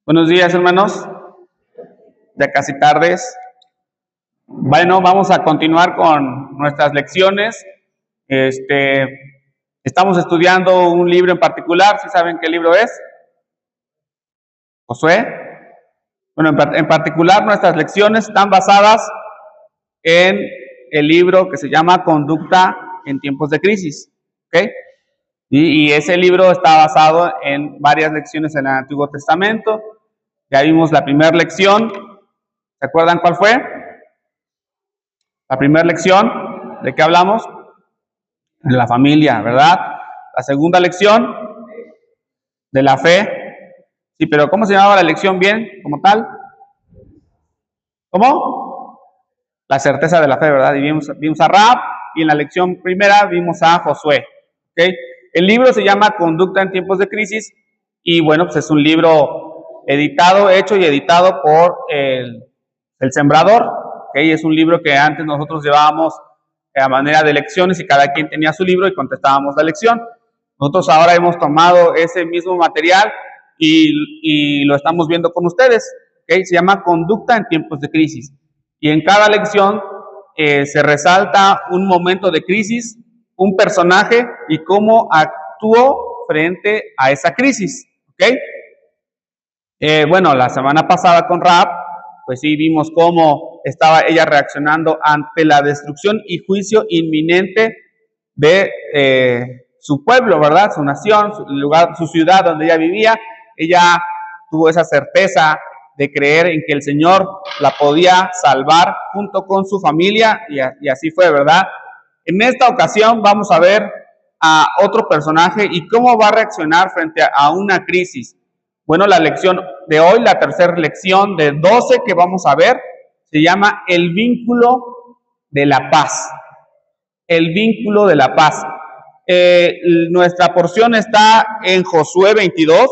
Buenos días, hermanos. Ya casi tardes. Bueno, vamos a continuar con nuestras lecciones. Estamos estudiando un libro en particular. ¿Sí saben qué libro es? Josué. Bueno, en particular nuestras lecciones están basadas en el libro que se llama Conducta en tiempos de crisis. ¿Ok? Y ese libro está basado en varias lecciones en el Antiguo Testamento. Ya vimos la primera lección. ¿Se acuerdan cuál fue? La primera lección, ¿de qué hablamos? De la familia, ¿verdad? La segunda lección, de la fe. Sí, pero ¿cómo se llamaba la lección bien, como tal? ¿Cómo? La certeza de la fe, ¿verdad? Y vimos a Rahab, y en la lección primera vimos a Josué. ¿Ok? El libro se llama Conducta en tiempos de crisis, y bueno, pues es un libro hecho y editado por el Sembrador. ¿Okay? Es un libro que antes nosotros llevábamos a manera de lecciones y cada quien tenía su libro y contestábamos la lección. Nosotros ahora hemos tomado ese mismo material y lo estamos viendo con ustedes. ¿Okay? Se llama Conducta en tiempos de crisis. Y en cada lección se resalta un momento de crisis, un personaje y cómo actuó frente a esa crisis. ¿Okay? Bueno, la semana pasada con Rahab, pues sí vimos cómo estaba ella reaccionando ante la destrucción y juicio inminente de su pueblo, ¿verdad? Su nación, su lugar, su ciudad donde ella vivía. Ella tuvo esa certeza de creer en que el Señor la podía salvar junto con su familia, y así fue, ¿verdad? En esta ocasión vamos a ver a otro personaje y cómo va a reaccionar frente a una crisis. Bueno, la lección de hoy, la tercera lección de 12 que vamos a ver, se llama el vínculo de la paz. El vínculo de la paz. Nuestra porción está en Josué 22.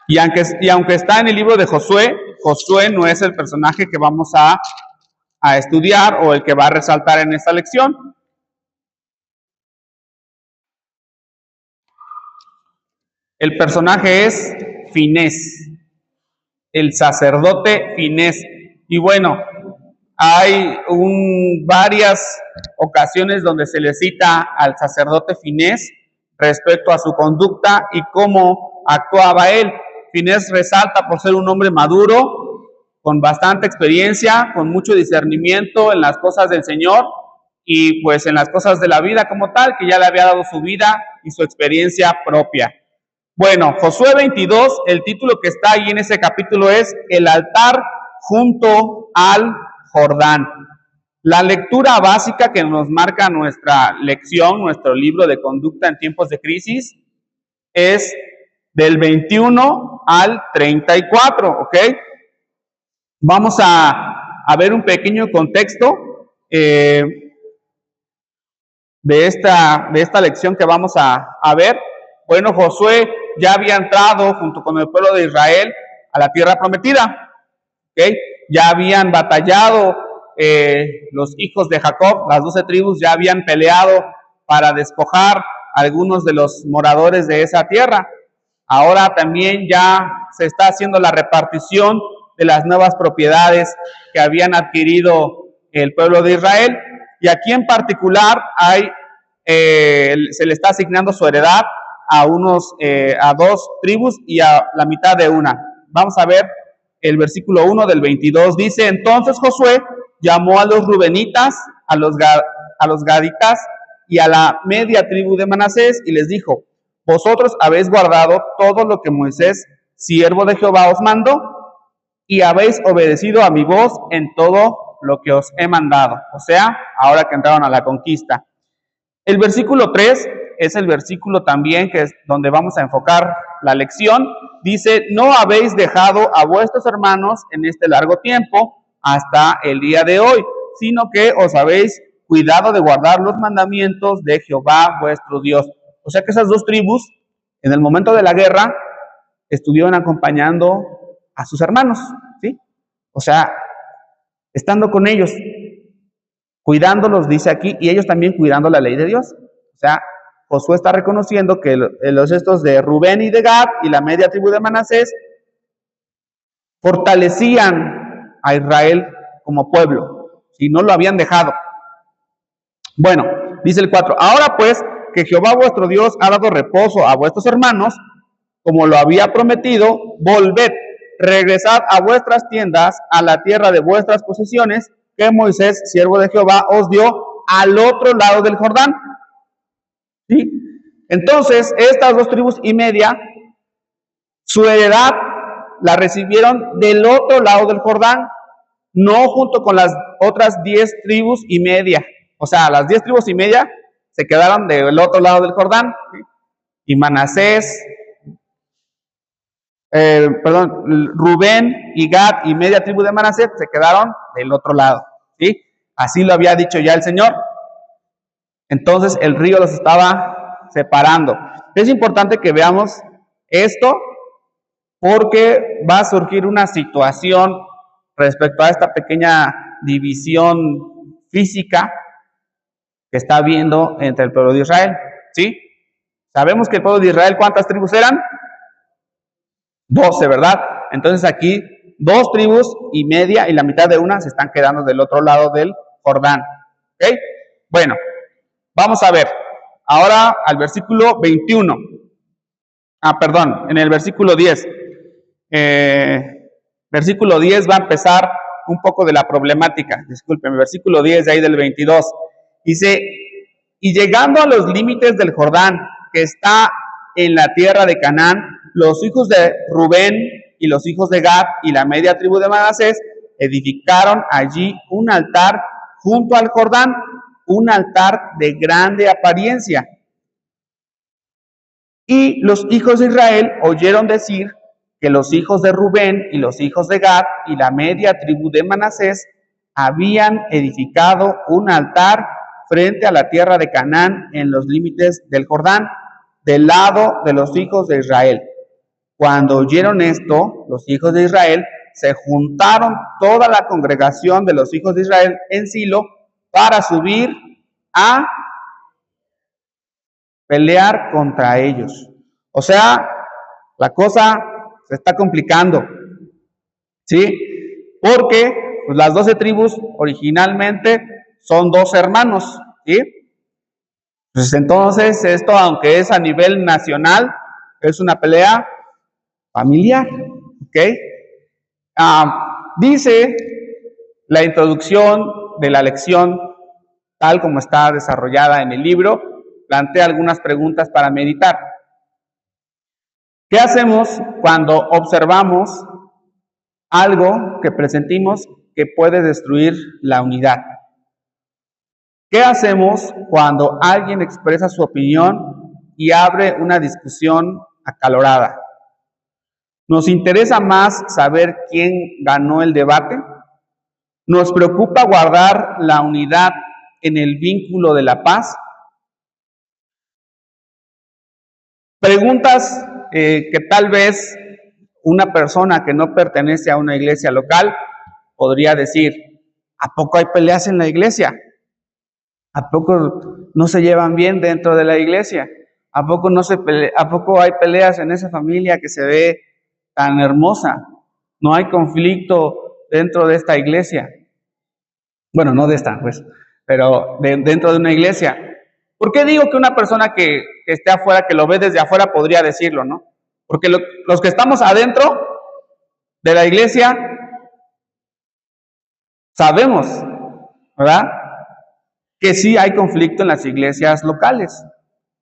Y aunque está en el libro de Josué, Josué no es el personaje que vamos a estudiar o el que va a resaltar en esta lección. El personaje es Finés, el sacerdote Finés. Y bueno, hay varias ocasiones donde se le cita al sacerdote Finés respecto a su conducta y cómo actuaba él. Finés resalta por ser un hombre maduro, con bastante experiencia, con mucho discernimiento en las cosas del Señor y pues en las cosas de la vida como tal, que ya le había dado su vida y su experiencia propia. Bueno, Josué 22, el título que está ahí en ese capítulo es El altar junto al Jordán. La lectura básica que nos marca nuestra lección, nuestro libro de conducta en tiempos de crisis, es del 21 al 34, ¿ok? Vamos a ver un pequeño contexto de esta lección que vamos a ver. Bueno, Josué ya había entrado junto con el pueblo de Israel a la tierra prometida. ¿Okay? Ya habían batallado los hijos de Jacob, las 12 tribus ya habían peleado para despojar a algunos de los moradores de esa tierra. Ahora también ya se está haciendo la repartición de las nuevas propiedades que habían adquirido el pueblo de Israel. Y aquí en particular se le está asignando su heredad a dos tribus y a la mitad de una. Vamos a ver el versículo 1 del 22. Dice, entonces Josué llamó a los rubenitas, a los gaditas y a la media tribu de Manasés y les dijo, vosotros habéis guardado todo lo que Moisés, siervo de Jehová, os mandó y habéis obedecido a mi voz en todo lo que os he mandado. O sea, ahora que entraron a la conquista. El versículo 3 es el versículo también que es donde vamos a enfocar la lección. Dice, no habéis dejado a vuestros hermanos en este largo tiempo hasta el día de hoy, sino que os habéis cuidado de guardar los mandamientos de Jehová vuestro Dios. O sea que esas dos tribus, en el momento de la guerra, estuvieron acompañando a sus hermanos, ¿sí? O sea, estando con ellos, cuidándolos, dice aquí, y ellos también cuidando la ley de Dios. O sea, Josué está reconociendo que los estos de Rubén y de Gad y la media tribu de Manasés fortalecían a Israel como pueblo, si no lo habían dejado. Bueno, dice el 4, ahora pues que Jehová vuestro Dios ha dado reposo a vuestros hermanos, como lo había prometido, volved, regresad a vuestras tiendas, a la tierra de vuestras posesiones, que Moisés, siervo de Jehová, os dio al otro lado del Jordán. ¿Sí? Entonces, estas 2 tribus y media, su heredad la recibieron del otro lado del Jordán, no junto con las otras 10 tribus y media. O sea, las 10 tribus y media se quedaron del otro lado del Jordán. ¿Sí? Y Manasés, Rubén y Gad y media tribu de Manasés se quedaron del otro lado. ¿Sí? Así lo había dicho ya el Señor. Entonces el río los estaba separando. Es importante que veamos esto porque va a surgir una situación respecto a esta pequeña división física que está habiendo entre el pueblo de Israel. ¿Sí? Sabemos que el pueblo de Israel, ¿cuántas tribus eran? 12, ¿verdad? Entonces aquí 2 tribus y media y la mitad de una se están quedando del otro lado del Jordán. ¿Ok? Bueno, vamos a ver. Ahora al versículo 21. En el versículo 10. Versículo 10 va a empezar un poco de la problemática. Disculpen, versículo 10 de ahí del 22. Dice, y llegando a los límites del Jordán, que está en la tierra de Canaán, los hijos de Rubén y los hijos de Gad y la media tribu de Manasés edificaron allí un altar junto al Jordán, un altar de grande apariencia. Y los hijos de Israel oyeron decir que los hijos de Rubén y los hijos de Gad y la media tribu de Manasés habían edificado un altar frente a la tierra de Canaán en los límites del Jordán, del lado de los hijos de Israel. Cuando oyeron esto, los hijos de Israel se juntaron toda la congregación de los hijos de Israel en Silo para subir a pelear contra ellos. O sea, la cosa se está complicando, ¿sí? Porque pues, las 12 tribus originalmente son 2 hermanos, ¿sí? Pues entonces esto, aunque es a nivel nacional, es una pelea familiar, ¿ok? Dice la introducción de la lección, tal como está desarrollada en el libro, plantea algunas preguntas para meditar. ¿Qué hacemos cuando observamos algo que presentimos que puede destruir la unidad? ¿Qué hacemos cuando alguien expresa su opinión y abre una discusión acalorada? ¿Nos interesa más saber quién ganó el debate? ¿Nos preocupa guardar la unidad en el vínculo de la paz? Preguntas que tal vez una persona que no pertenece a una iglesia local podría decir, ¿a poco hay peleas en la iglesia? ¿A poco no se llevan bien dentro de la iglesia? ¿A poco hay peleas en esa familia que se ve tan hermosa? ¿No hay conflicto dentro de esta iglesia? Bueno, no de esta, pues, pero dentro de una iglesia. ¿Por qué digo que una persona que esté afuera, que lo ve desde afuera, podría decirlo, no? Porque los que estamos adentro de la iglesia sabemos, ¿verdad?, que sí hay conflicto en las iglesias locales.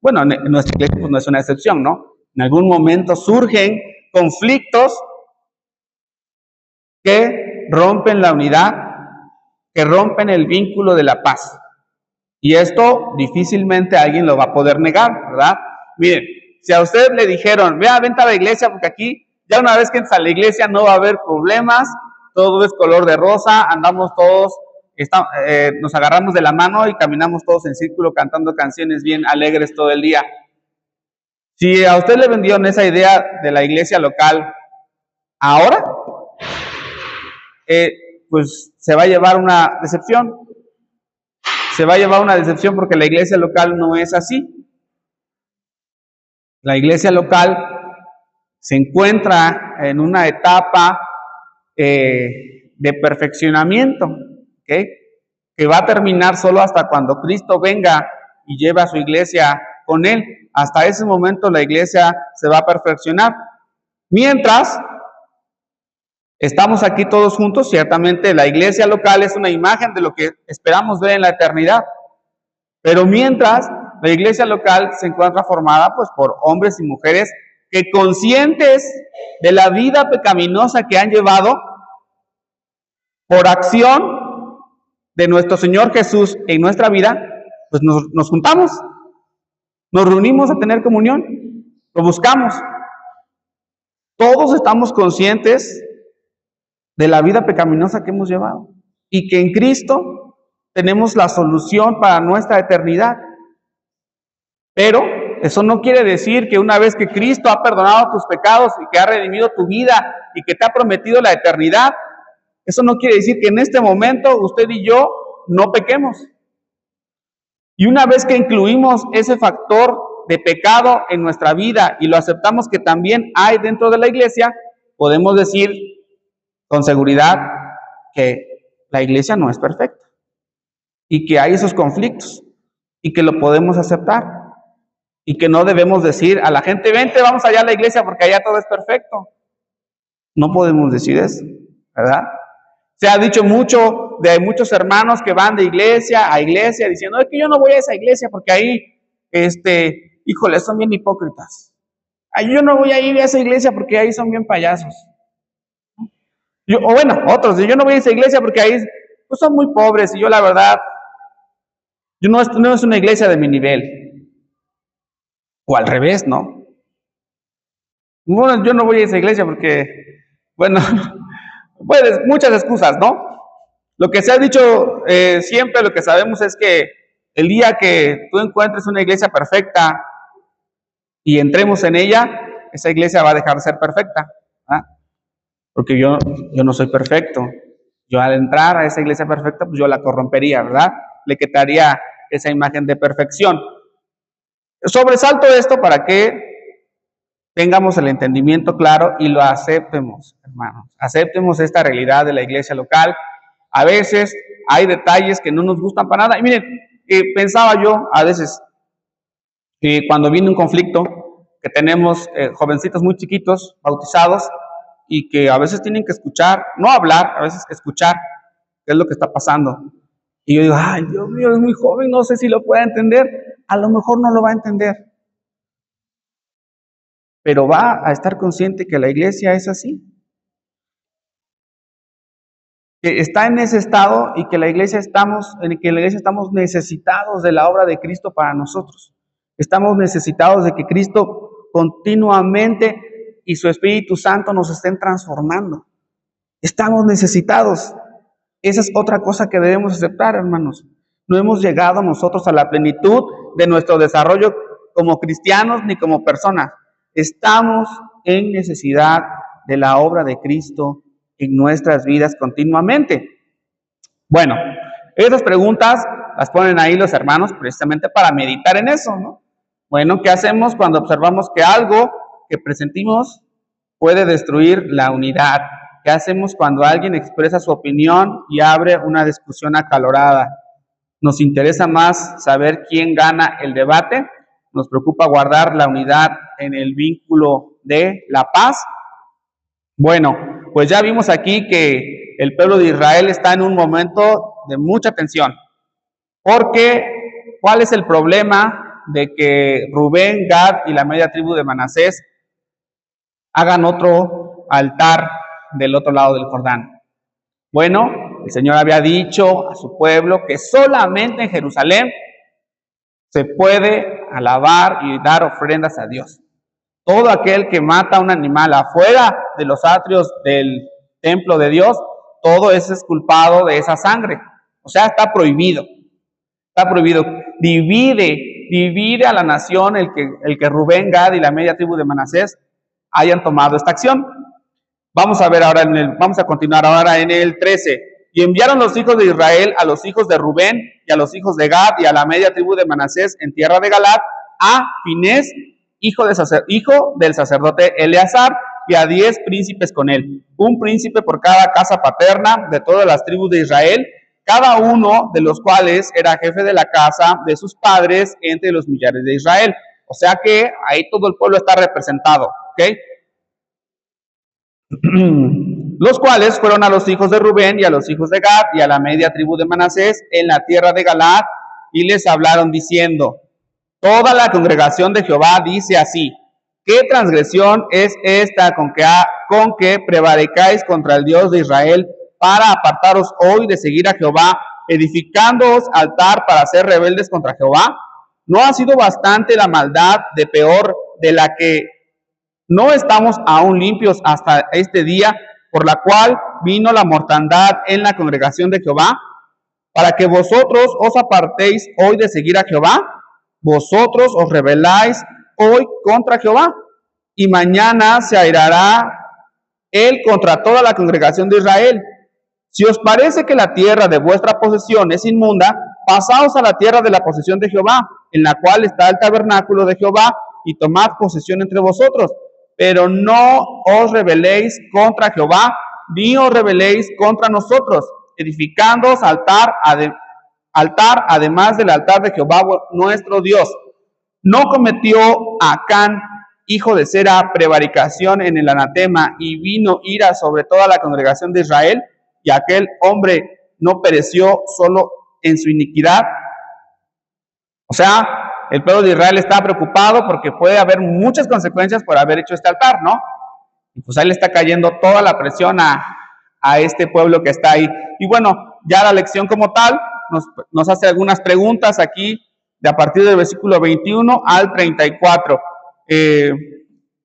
Bueno, en nuestra iglesia pues, no es una excepción, ¿no? En algún momento surgen conflictos que rompen la unidad, que rompen el vínculo de la paz. Y esto difícilmente alguien lo va a poder negar, ¿verdad? Miren, si a usted le dijeron, vente a la iglesia porque aquí ya una vez que entres a la iglesia no va a haber problemas, todo es color de rosa, andamos todos, nos agarramos de la mano y caminamos todos en círculo cantando canciones bien alegres todo el día. Si a usted le vendieron esa idea de la iglesia local ahora, pues se va a llevar una decepción. Se va a llevar una decepción porque la iglesia local no es así. La iglesia local se encuentra en una etapa de perfeccionamiento, ¿okay? Que va a terminar solo hasta cuando Cristo venga y lleve a su iglesia con él. Hasta ese momento la iglesia se va a perfeccionar. Mientras estamos aquí todos juntos, ciertamente la iglesia local es una imagen de lo que esperamos ver en la eternidad. Pero mientras la iglesia local se encuentra formada pues por hombres y mujeres que, conscientes de la vida pecaminosa que han llevado, por acción de nuestro Señor Jesús en nuestra vida, pues nos juntamos, nos reunimos a tener comunión, lo buscamos. Todos estamos conscientes de la vida pecaminosa que hemos llevado y que en Cristo tenemos la solución para nuestra eternidad. Pero eso no quiere decir que una vez que Cristo ha perdonado tus pecados y que ha redimido tu vida y que te ha prometido la eternidad, eso no quiere decir que en este momento usted y yo no pequemos. Y una vez que incluimos ese factor de pecado en nuestra vida y lo aceptamos que también hay dentro de la iglesia, podemos decir con seguridad que la iglesia no es perfecta y que hay esos conflictos y que lo podemos aceptar y que no debemos decir a la gente, vente, vamos allá a la iglesia porque allá todo es perfecto. No podemos decir eso, ¿verdad? Se ha dicho mucho de muchos hermanos que van de iglesia a iglesia diciendo, es que yo no voy a esa iglesia porque ahí, híjole, son bien hipócritas. Ay, yo no voy a ir a esa iglesia porque ahí son bien payasos. Otros, yo no voy a esa iglesia porque ahí pues, son muy pobres y yo la verdad, no es una iglesia de mi nivel. O al revés, ¿no? Bueno, yo no voy a esa iglesia porque, bueno, pues muchas excusas, ¿no? Lo que se ha dicho siempre, lo que sabemos es que el día que tú encuentres una iglesia perfecta y entremos en ella, esa iglesia va a dejar de ser perfecta, ¿ah? Porque yo no soy perfecto. Yo al entrar a esa iglesia perfecta, pues yo la corrompería, ¿verdad? Le quitaría esa imagen de perfección. Sobresalto esto para que tengamos el entendimiento claro y lo aceptemos, hermanos. Aceptemos esta realidad de la iglesia local. A veces hay detalles que no nos gustan para nada. Y miren, pensaba yo a veces que cuando viene un conflicto, que tenemos jovencitos muy chiquitos, bautizados, y que a veces tienen que escuchar, no hablar, a veces escuchar qué es lo que está pasando. Y yo digo, ay, Dios mío, es muy joven, no sé si lo puede entender. A lo mejor no lo va a entender. Pero va a estar consciente que la iglesia es así. Que está en ese estado y que en la iglesia estamos necesitados de la obra de Cristo para nosotros. Estamos necesitados de que Cristo continuamente y su Espíritu Santo nos estén transformando. Estamos necesitados. Esa es otra cosa que debemos aceptar, hermanos. No hemos llegado nosotros a la plenitud de nuestro desarrollo como cristianos ni como personas. Estamos en necesidad de la obra de Cristo en nuestras vidas continuamente. Bueno, esas preguntas las ponen ahí los hermanos precisamente para meditar en eso, ¿no? Bueno, ¿qué hacemos cuando observamos que algo que presentimos puede destruir la unidad? ¿Qué hacemos cuando alguien expresa su opinión y abre una discusión acalorada? ¿Nos interesa más saber quién gana el debate? ¿Nos preocupa guardar la unidad en el vínculo de la paz? Bueno, pues ya vimos aquí que el pueblo de Israel está en un momento de mucha tensión. Porque, ¿cuál es el problema de que Rubén, Gad y la media tribu de Manasés hagan otro altar del otro lado del Jordán? Bueno, el Señor había dicho a su pueblo que solamente en Jerusalén se puede alabar y dar ofrendas a Dios. Todo aquel que mata a un animal afuera de los atrios del templo de Dios, todo ese es culpado de esa sangre. O sea, está prohibido. Está prohibido. Divide a la nación el que Rubén, Gad y la media tribu de Manasés hayan tomado esta acción. Vamos a ver ahora vamos a continuar ahora en el 13. Y enviaron los hijos de Israel a los hijos de Rubén y a los hijos de Gad y a la media tribu de Manasés en tierra de Galaad a Finés, hijo del sacerdote Eleazar, y a 10 príncipes con él, un príncipe por cada casa paterna de todas las tribus de Israel, cada uno de los cuales era jefe de la casa de sus padres entre los millares de Israel. O sea que ahí todo el pueblo está representado, ¿ok? Los cuales fueron a los hijos de Rubén y a los hijos de Gad y a la media tribu de Manasés en la tierra de Galaad, y les hablaron diciendo: toda la congregación de Jehová dice así: ¿qué transgresión es esta con que prevaricáis contra el Dios de Israel para apartaros hoy de seguir a Jehová, edificándoos altar para ser rebeldes contra Jehová? ¿No ha sido bastante la maldad de peor de la que no estamos aún limpios hasta este día, por la cual vino la mortandad en la congregación de Jehová, para que vosotros os apartéis hoy de seguir a Jehová? Vosotros os rebeláis hoy contra Jehová, y mañana se airará él contra toda la congregación de Israel. Si os parece que la tierra de vuestra posesión es inmunda, pasaos a la tierra de la posesión de Jehová, en la cual está el tabernáculo de Jehová, y tomad posesión entre vosotros. Pero no os rebeléis contra Jehová, ni os rebeléis contra nosotros, edificándoos altar además del altar de Jehová nuestro Dios. ¿No cometió Acán, hijo de Zera, prevaricación en el anatema, y vino ira sobre toda la congregación de Israel, y aquel hombre no pereció solo en su iniquidad? O sea, el pueblo de Israel está preocupado porque puede haber muchas consecuencias por haber hecho este altar, ¿no? Y pues ahí le está cayendo toda la presión a este pueblo que está ahí. Y bueno, ya la lección como tal nos hace algunas preguntas aquí, de a partir del versículo 21 al 34.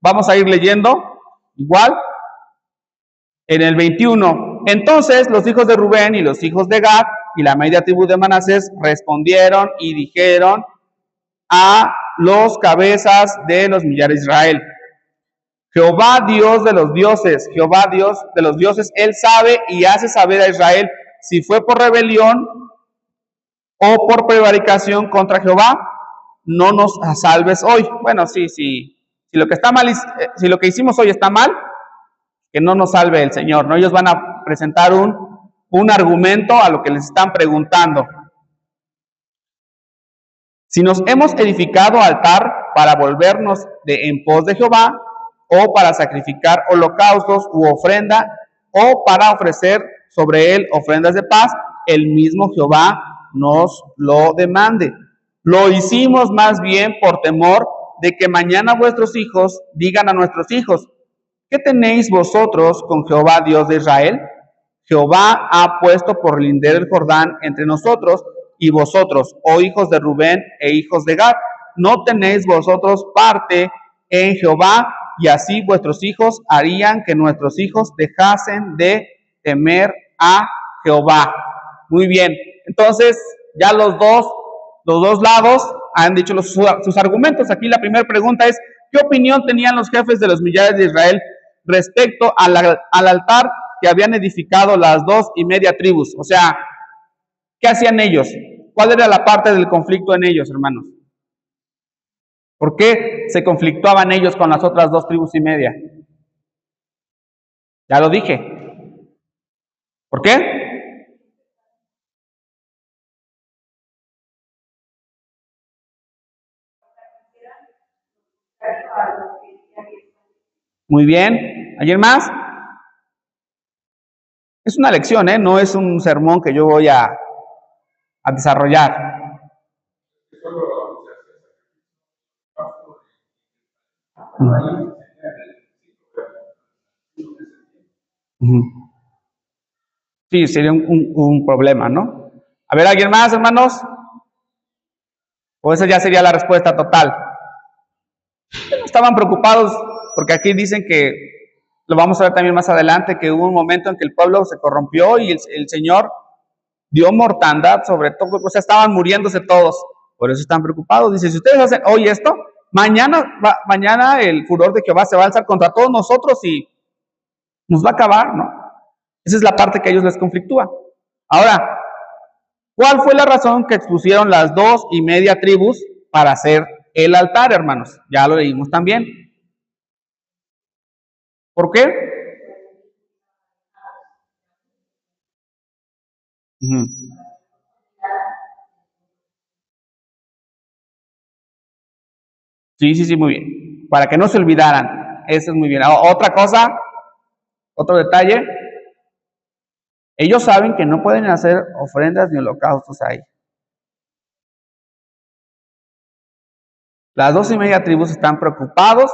Vamos a ir leyendo igual. En el 21, entonces los hijos de Rubén y los hijos de Gad y la media tribu de Manasés respondieron y dijeron a los cabezas de los millares de Israel: Jehová Dios de los dioses, Jehová Dios de los dioses, él sabe y hace saber a Israel si fue por rebelión o por prevaricación contra Jehová. No nos salves hoy. Bueno, si lo que está mal, si lo que hicimos hoy está mal, que no nos salve el Señor, ¿no? Ellos van a presentar un argumento a lo que les están preguntando. Si nos hemos edificado altar para volvernos en pos de Jehová, o para sacrificar holocaustos u ofrenda, o para ofrecer sobre él ofrendas de paz, el mismo Jehová nos lo demande. Lo hicimos más bien por temor de que mañana vuestros hijos digan a nuestros hijos: ¿qué tenéis vosotros con Jehová Dios de Israel? Jehová ha puesto por lindero el Jordán entre nosotros y vosotros, oh hijos de Rubén e hijos de Gad, no tenéis vosotros parte en Jehová, y así vuestros hijos harían que nuestros hijos dejasen de temer a Jehová. Muy bien, entonces ya los dos lados han dicho sus argumentos. Aquí la primera pregunta es: ¿qué opinión tenían los jefes de los millares de Israel respecto al altar que habían edificado las 2.5 tribus? O sea, ¿qué hacían ellos? ¿Cuál era la parte del conflicto en ellos, hermanos? ¿Por qué se conflictuaban ellos con las otras 2.5 tribus? Ya lo dije. ¿Por qué? Muy bien. ¿Alguien más? Es una lección, no es un sermón que yo voy a desarrollar. Sí, sería un problema, ¿no? A ver, ¿alguien más, hermanos? ¿O esa ya sería la respuesta total? Estaban preocupados porque aquí dicen que, lo vamos a ver también más adelante, que hubo un momento en que el pueblo se corrompió y el Señor dio mortandad sobre todo, o sea, estaban muriéndose todos. Por eso están preocupados. Dice: si ustedes hacen hoy esto, mañana el furor de Jehová se va a alzar contra todos nosotros y nos va a acabar, ¿no? Esa es la parte que a ellos les conflictúa. Ahora, ¿cuál fue la razón que expusieron las 2.5 tribus para hacer el altar, hermanos. Ya lo leímos también. ¿Por qué? Uh-huh. Sí, sí, sí, muy bien. Para que no se olvidaran. Eso es muy bien. Otra cosa, otro detalle. Ellos saben que no pueden hacer ofrendas ni holocaustos ahí. Las 12 tribus están preocupados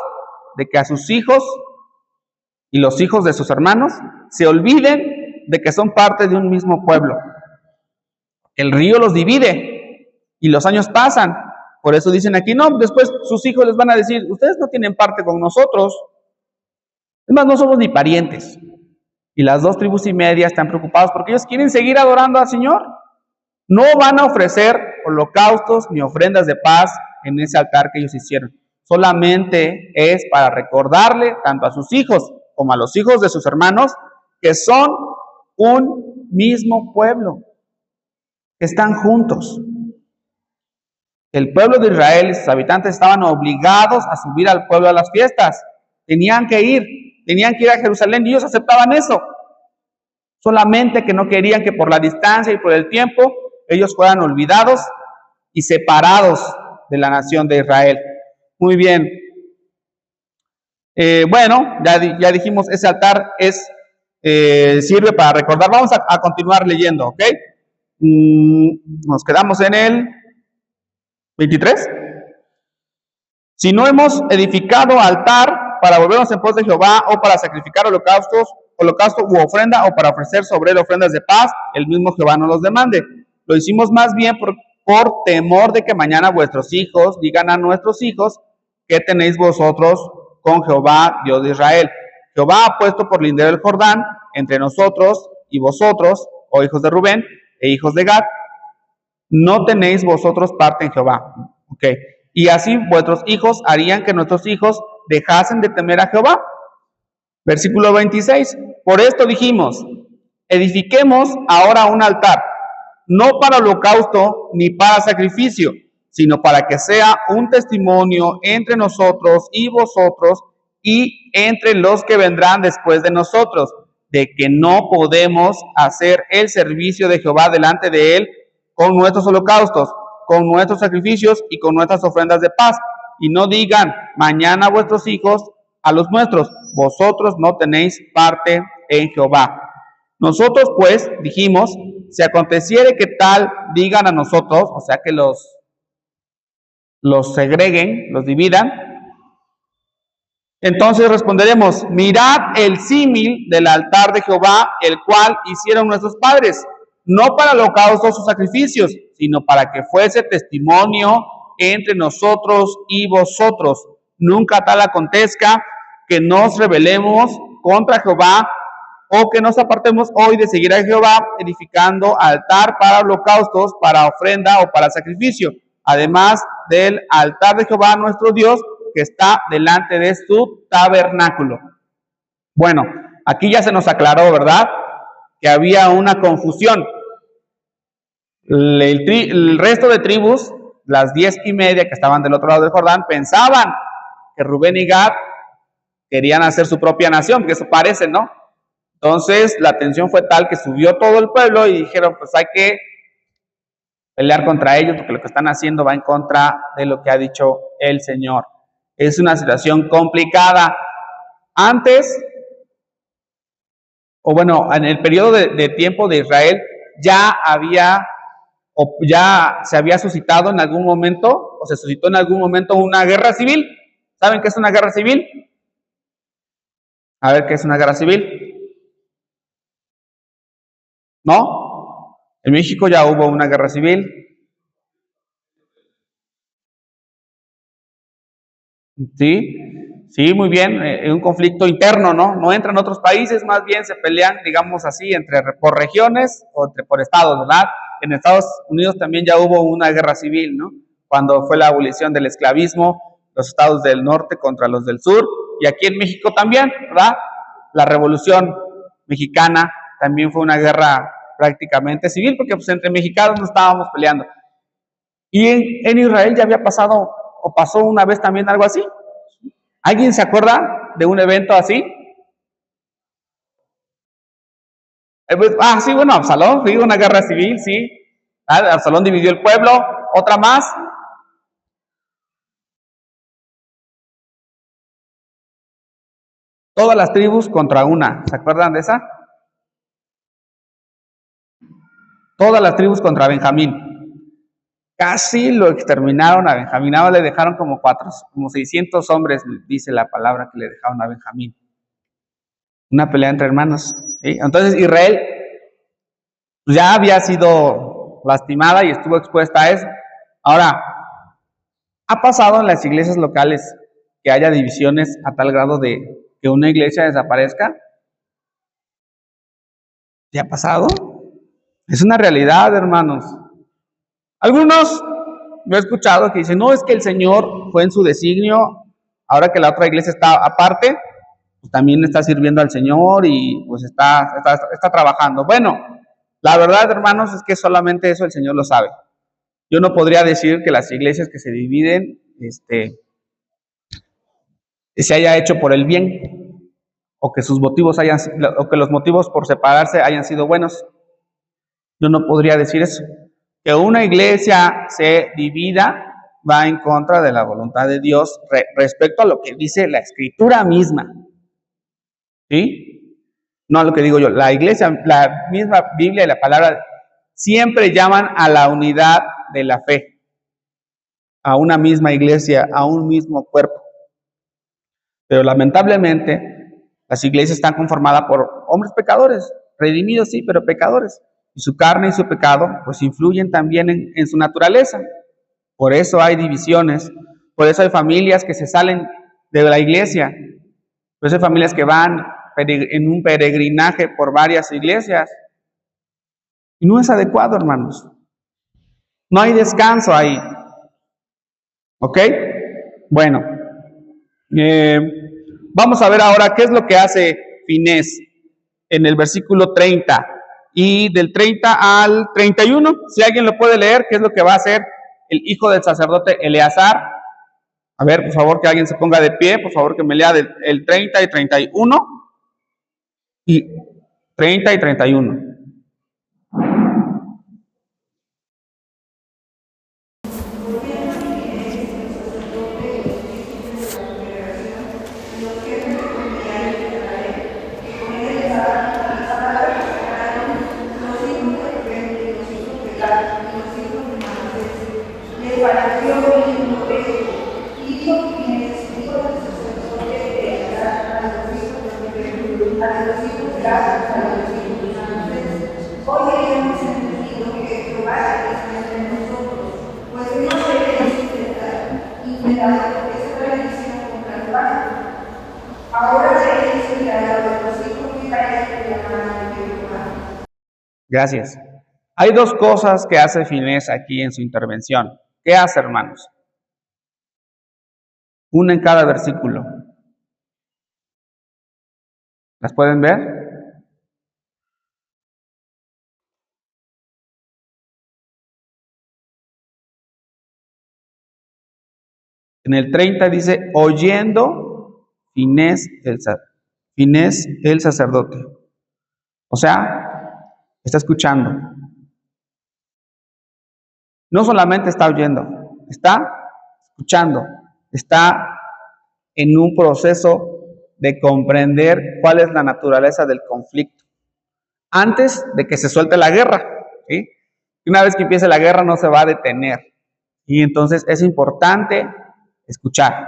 de que a sus hijos y los hijos de sus hermanos se olviden de que son parte de un mismo pueblo. El río los divide y los años pasan. Por eso dicen aquí, no, después sus hijos les van a decir, ustedes no tienen parte con nosotros. Es más, no somos ni parientes. Y las 2,5 tribus están preocupados porque ellos quieren seguir adorando al Señor. No van a ofrecer holocaustos ni ofrendas de paz en ese altar que ellos hicieron. Solamente es para recordarle tanto a sus hijos como a los hijos de sus hermanos que son un mismo pueblo, que están juntos. El pueblo de Israel y sus habitantes estaban obligados a subir al pueblo a las fiestas. Tenían que ir a Jerusalén y ellos aceptaban eso. Solamente que no querían que por la distancia y por el tiempo ellos fueran olvidados y separados de la nación de Israel. Muy bien. Bueno, ya dijimos, ese altar sirve para recordar. Vamos a continuar leyendo, ¿ok? Nos quedamos en el 23. Si no hemos edificado altar para volvernos en pos de Jehová o para sacrificar holocausto u ofrenda o para ofrecer sobre él ofrendas de paz, el mismo Jehová no los demande. Lo hicimos más bien por temor de que mañana vuestros hijos digan a nuestros hijos, ¿qué tenéis vosotros con Jehová, Dios de Israel? Jehová ha puesto por lindero el Jordán entre nosotros y vosotros, oh hijos de Rubén e hijos de Gad, no tenéis vosotros parte en Jehová. Ok. Y así vuestros hijos harían que nuestros hijos dejasen de temer a Jehová. Versículo 26. Por esto dijimos, edifiquemos ahora un altar, no para holocausto ni para sacrificio, sino para que sea un testimonio entre nosotros y vosotros y entre los que vendrán después de nosotros, de que no podemos hacer el servicio de Jehová delante de él con nuestros holocaustos, con nuestros sacrificios y con nuestras ofrendas de paz. Y no digan mañana a vuestros hijos, a los nuestros, vosotros no tenéis parte en Jehová. Nosotros pues dijimos, si aconteciere que tal digan a nosotros, o sea que los segreguen, los dividan, entonces responderemos, mirad el símil del altar de Jehová, el cual hicieron nuestros padres, no para holocaustos o sacrificios, sino para que fuese testimonio entre nosotros y vosotros. Nunca tal acontezca que nos rebelemos contra Jehová o que nos apartemos hoy de seguir a Jehová, edificando altar para holocaustos, para ofrenda o para sacrificio, además del altar de Jehová nuestro Dios, que está delante de su tabernáculo. Bueno, aquí ya se nos aclaró, ¿verdad? Que había una confusión. El resto de tribus, las 10,5 que estaban del otro lado del Jordán, pensaban que Rubén y Gad querían hacer su propia nación, porque eso parece, ¿no? Entonces la tensión fue tal que subió todo el pueblo y dijeron, pues hay que pelear contra ellos, porque lo que están haciendo va en contra de lo que ha dicho el Señor. Es una situación complicada. Antes, o bueno, en el periodo de tiempo de Israel, ya se había suscitado en algún momento, o se suscitó en algún momento una guerra civil. ¿Saben qué es una guerra civil? A ver, ¿qué es una guerra civil? ¿No? En México ya hubo una guerra civil. ¿Sí? Sí, muy bien, un conflicto interno, ¿no? No entran otros países, más bien se pelean, digamos así, por regiones o por estados, ¿verdad? En Estados Unidos también ya hubo una guerra civil, ¿no? Cuando fue la abolición del esclavismo, los estados del norte contra los del sur, y aquí en México también, ¿verdad? La Revolución Mexicana también fue una guerra prácticamente civil, porque pues entre mexicanos no estábamos peleando. Y en Israel ya había pasado o pasó una vez también algo así? ¿Alguien se acuerda de un evento así? Sí, bueno, Absalón, sí, una guerra civil, sí. Absalón dividió el pueblo. ¿Otra más? Todas las tribus contra una. ¿Se acuerdan de esa? Todas las tribus contra Benjamín. Casi lo exterminaron a Benjamín. Ahora le dejaron como 600 hombres, dice la palabra que le dejaron a Benjamín. Una pelea entre hermanos. ¿Sí? Entonces Israel ya había sido lastimada y estuvo expuesta a eso. Ahora, ¿ha pasado en las iglesias locales que haya divisiones a tal grado de que una iglesia desaparezca? ¿Ya ha pasado? Es una realidad, hermanos. Algunos, yo he escuchado que dicen, no, es que el Señor fue en su designio, ahora que la otra iglesia está aparte, pues también está sirviendo al Señor y pues está trabajando. Bueno, la verdad, hermanos, es que solamente eso el Señor lo sabe. Yo no podría decir que las iglesias que se dividen, se haya hecho por el bien, o que sus motivos o que los motivos por separarse hayan sido buenos. Yo no podría decir eso. Que una iglesia se divida va en contra de la voluntad de Dios respecto a lo que dice la Escritura misma. ¿Sí? No a lo que digo yo. La iglesia, la misma Biblia y la palabra siempre llaman a la unidad de la fe, a una misma iglesia, a un mismo cuerpo. Pero lamentablemente las iglesias están conformadas por hombres pecadores, redimidos sí, pero pecadores. Y su carne y su pecado pues influyen también en su naturaleza. Por eso hay divisiones, por eso hay familias que se salen de la iglesia, por eso hay familias que van en un peregrinaje por varias iglesias. Y no es adecuado, hermanos. No hay descanso ahí. ¿Ok? Bueno, vamos a ver ahora qué es lo que hace Finés en el versículo 30 y del 30 al 31. Si alguien lo puede leer, qué es lo que va a hacer el hijo del sacerdote Eleazar. A ver, por favor, que alguien se ponga de pie, por favor, que me lea el 30 y 31 y 30 y 31. Gracias. Hay dos cosas que hace Finés aquí en su intervención. ¿Qué hace, hermanos? Una en cada versículo. ¿Las pueden ver? En el 30 dice, oyendo Finés el sacerdote. O sea, está escuchando. No solamente está oyendo, está escuchando, está en un proceso de comprender cuál es la naturaleza del conflicto antes de que se suelte la guerra. ¿Sí? Una vez que empiece la guerra no se va a detener. Y entonces es importante escuchar.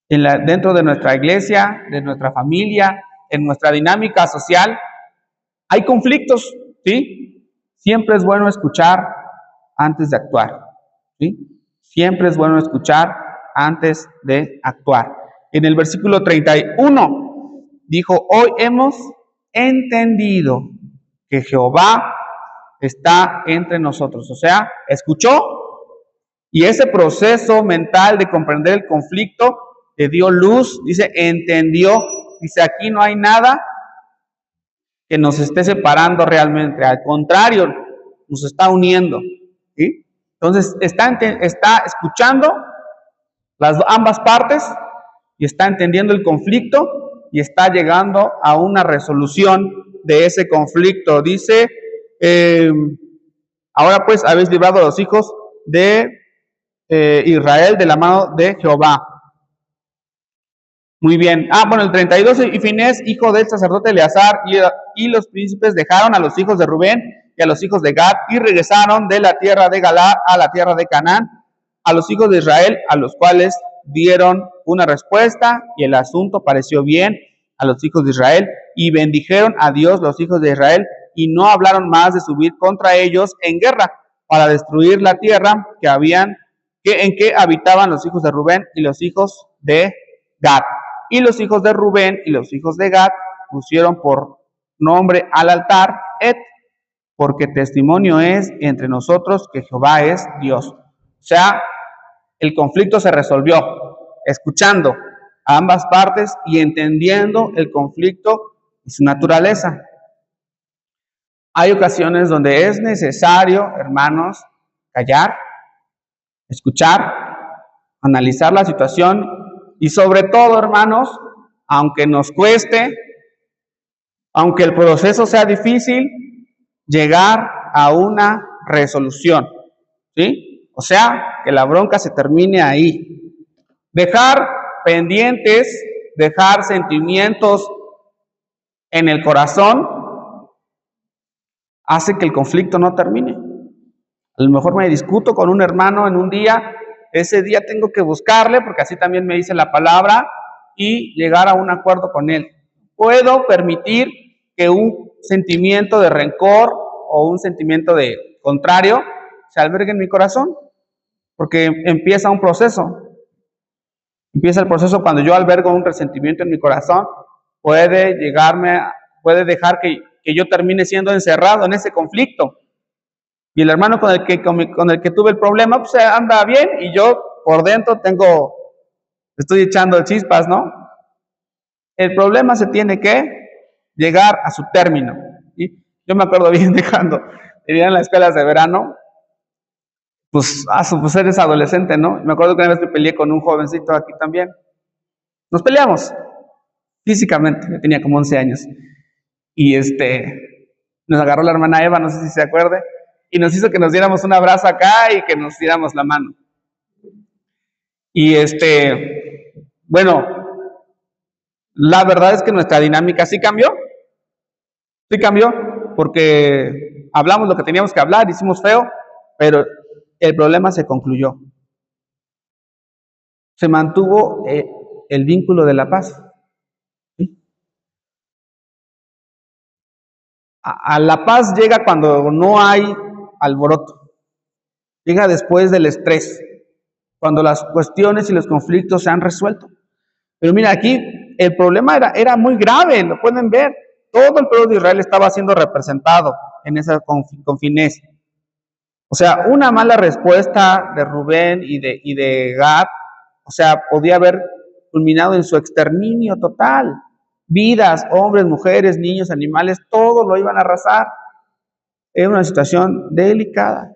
Dentro de nuestra iglesia, de nuestra familia, en nuestra dinámica social, hay conflictos, ¿sí? Siempre es bueno escuchar antes de actuar, ¿sí? Siempre es bueno escuchar antes de actuar. En el versículo 31 dijo, hoy hemos entendido que Jehová está entre nosotros. O sea, escuchó y ese proceso mental de comprender el conflicto le dio luz, dice, entendió, dice, aquí no hay nada que nos esté separando realmente, al contrario, nos está uniendo, ¿sí? Entonces, está escuchando ambas partes y está entendiendo el conflicto y está llegando a una resolución de ese conflicto. Dice, ahora pues habéis librado a los hijos de Israel de la mano de Jehová. Muy bien. Bueno, el 32, y Finés, hijo del sacerdote Eleazar, y los príncipes dejaron a los hijos de Rubén y a los hijos de Gad, y regresaron de la tierra de Galaad a la tierra de Canaán, a los hijos de Israel, a los cuales dieron una respuesta, y el asunto pareció bien a los hijos de Israel, y bendijeron a Dios los hijos de Israel, y no hablaron más de subir contra ellos en guerra, para destruir la tierra en que habitaban los hijos de Rubén y los hijos de Gad. Y los hijos de Rubén y los hijos de Gad pusieron por nombre al altar Et, porque testimonio es entre nosotros que Jehová es Dios. O sea, el conflicto se resolvió escuchando a ambas partes y entendiendo el conflicto y su naturaleza. Hay ocasiones donde es necesario, hermanos, callar, escuchar, analizar la situación y sobre todo, hermanos, aunque nos cueste, aunque el proceso sea difícil, llegar a una resolución, ¿sí? O sea, que la bronca se termine ahí. Dejar pendientes, dejar sentimientos en el corazón, hace que el conflicto no termine. A lo mejor me discuto con un hermano en un día, ese día tengo que buscarle, porque así también me dice la palabra, y llegar a un acuerdo con él. Puedo permitir que un sentimiento de rencor o un sentimiento de contrario se albergue en mi corazón, porque empieza un proceso. Empieza el proceso cuando yo albergo un resentimiento en mi corazón, puede dejar que yo termine siendo encerrado en ese conflicto. Y el hermano con el que tuve el problema, pues anda bien, y yo por dentro estoy echando chispas, ¿no? El problema se tiene que llegar a su término. ¿Sí? Yo me acuerdo bien de cuando iría en las escuelas de verano, pues eres adolescente, ¿no? Me acuerdo que una vez me peleé con un jovencito aquí también. Nos peleamos físicamente, yo tenía como 11 años. Y nos agarró la hermana Eva, no sé si se acuerde, y nos hizo que nos diéramos un abrazo acá y que nos diéramos la mano. Y bueno, la verdad es que nuestra dinámica sí cambió, porque hablamos lo que teníamos que hablar, hicimos feo, pero el problema se concluyó. Se mantuvo el vínculo de la paz. ¿Sí? A la paz llega cuando no hay alboroto, llega después del estrés, cuando las cuestiones y los conflictos se han resuelto. Pero mira, aquí el problema era muy grave, lo pueden ver. Todo el pueblo de Israel estaba siendo representado en esa con Finés. O sea, una mala respuesta de Rubén y de Gad, o sea, podía haber culminado en su exterminio total. Vidas, hombres, mujeres, niños, animales, todo lo iban a arrasar. Era una situación delicada.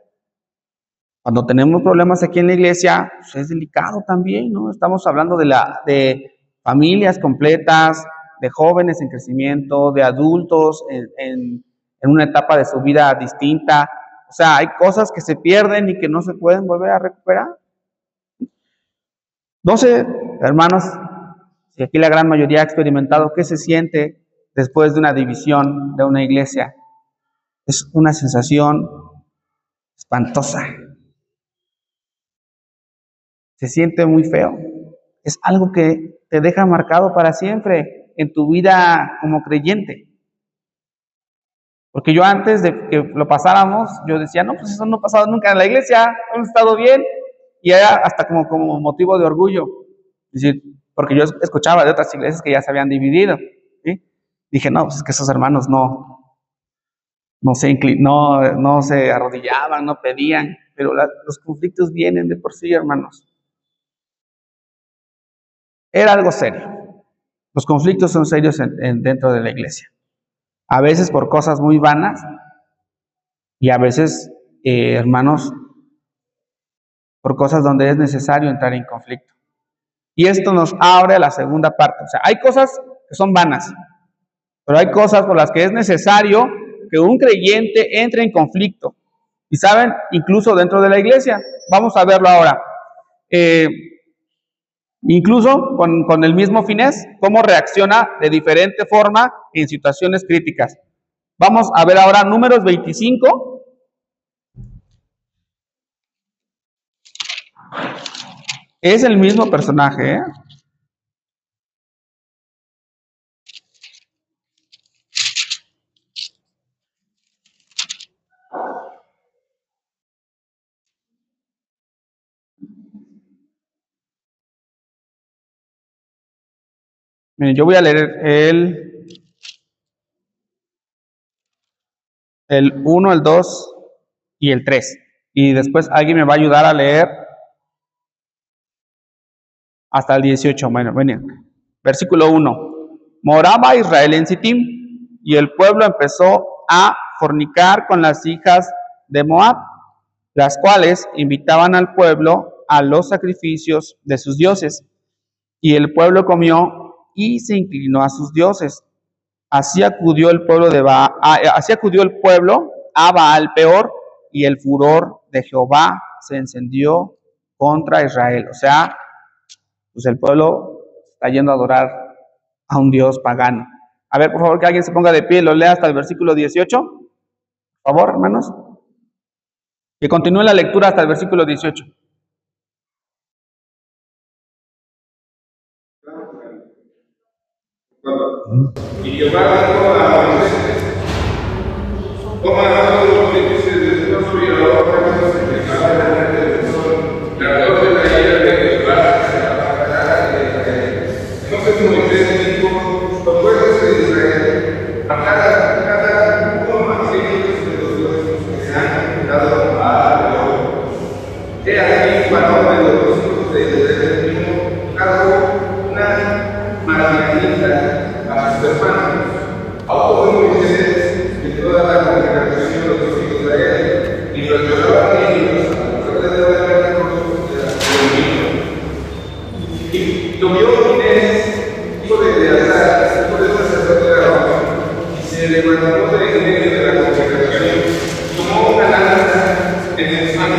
Cuando tenemos problemas aquí en la iglesia, pues es delicado también, ¿no? Estamos hablando de familias completas, de jóvenes en crecimiento, de adultos en una etapa de su vida distinta. O sea, hay cosas que se pierden y que no se pueden volver a recuperar. No sé, hermanos, si aquí la gran mayoría ha experimentado qué se siente después de una división de una iglesia. Es una sensación espantosa. Se siente muy feo. Es algo que te deja marcado para siempre en tu vida como creyente. Porque yo antes de que lo pasáramos, yo decía, no, pues eso no ha pasado nunca en la iglesia, hemos estado bien. Y era hasta como motivo de orgullo. Es decir, porque yo escuchaba de otras iglesias que ya se habían dividido. ¿Sí? Dije, no, pues es que esos hermanos no se arrodillaban, no pedían. Pero los conflictos vienen de por sí, hermanos. Era algo serio. Los conflictos son serios dentro de la iglesia. A veces por cosas muy vanas y a veces, hermanos, por cosas donde es necesario entrar en conflicto. Y esto nos abre a la segunda parte. O sea, hay cosas que son vanas, pero hay cosas por las que es necesario que un creyente entre en conflicto. Y saben, incluso dentro de la iglesia. Vamos a verlo ahora. Incluso con el mismo Finés, cómo reacciona de diferente forma en situaciones críticas. Vamos a ver ahora Números 25. Es el mismo personaje, ¿eh? Miren, yo voy a leer el 1, el 2 y el 3. Y después alguien me va a ayudar a leer hasta el 18. Bueno, versículo 1. Moraba Israel en Sittim, y el pueblo empezó a fornicar con las hijas de Moab, las cuales invitaban al pueblo a los sacrificios de sus dioses. Y el pueblo comió y se inclinó a sus dioses. Así acudió el pueblo a Baal peor, y el furor de Jehová se encendió contra Israel. O sea, pues el pueblo está yendo a adorar a un dios pagano. A ver, por favor, que alguien se ponga de pie y lo lea hasta el versículo 18. Por favor, hermanos. Que continúe la lectura hasta el versículo 18. Y Jehová dijo a Moisés: toma ahora los bendiciones de tu rostro y ahora vamos a entregar delante del sol la gloria de la ira de Jehová se apagará de Israel. Entonces Moisés dijo: los pueblos de Israel, a cada uno más ellos de los dioses que se han dado a Jehová. He aquí varón de los hijos de Israel vino, trajo una margarita a sus hermanos. Autor Moisés de toda la congregación de los hijos de Israel, y los llevaban ellos a la puerta de la cruz de la reunión. Y lo vio Inés, hijo de Eleazar, hijo del sacerdote de Aarón, y se levantó de en medio de la congregación, tomó una lanza en su mano,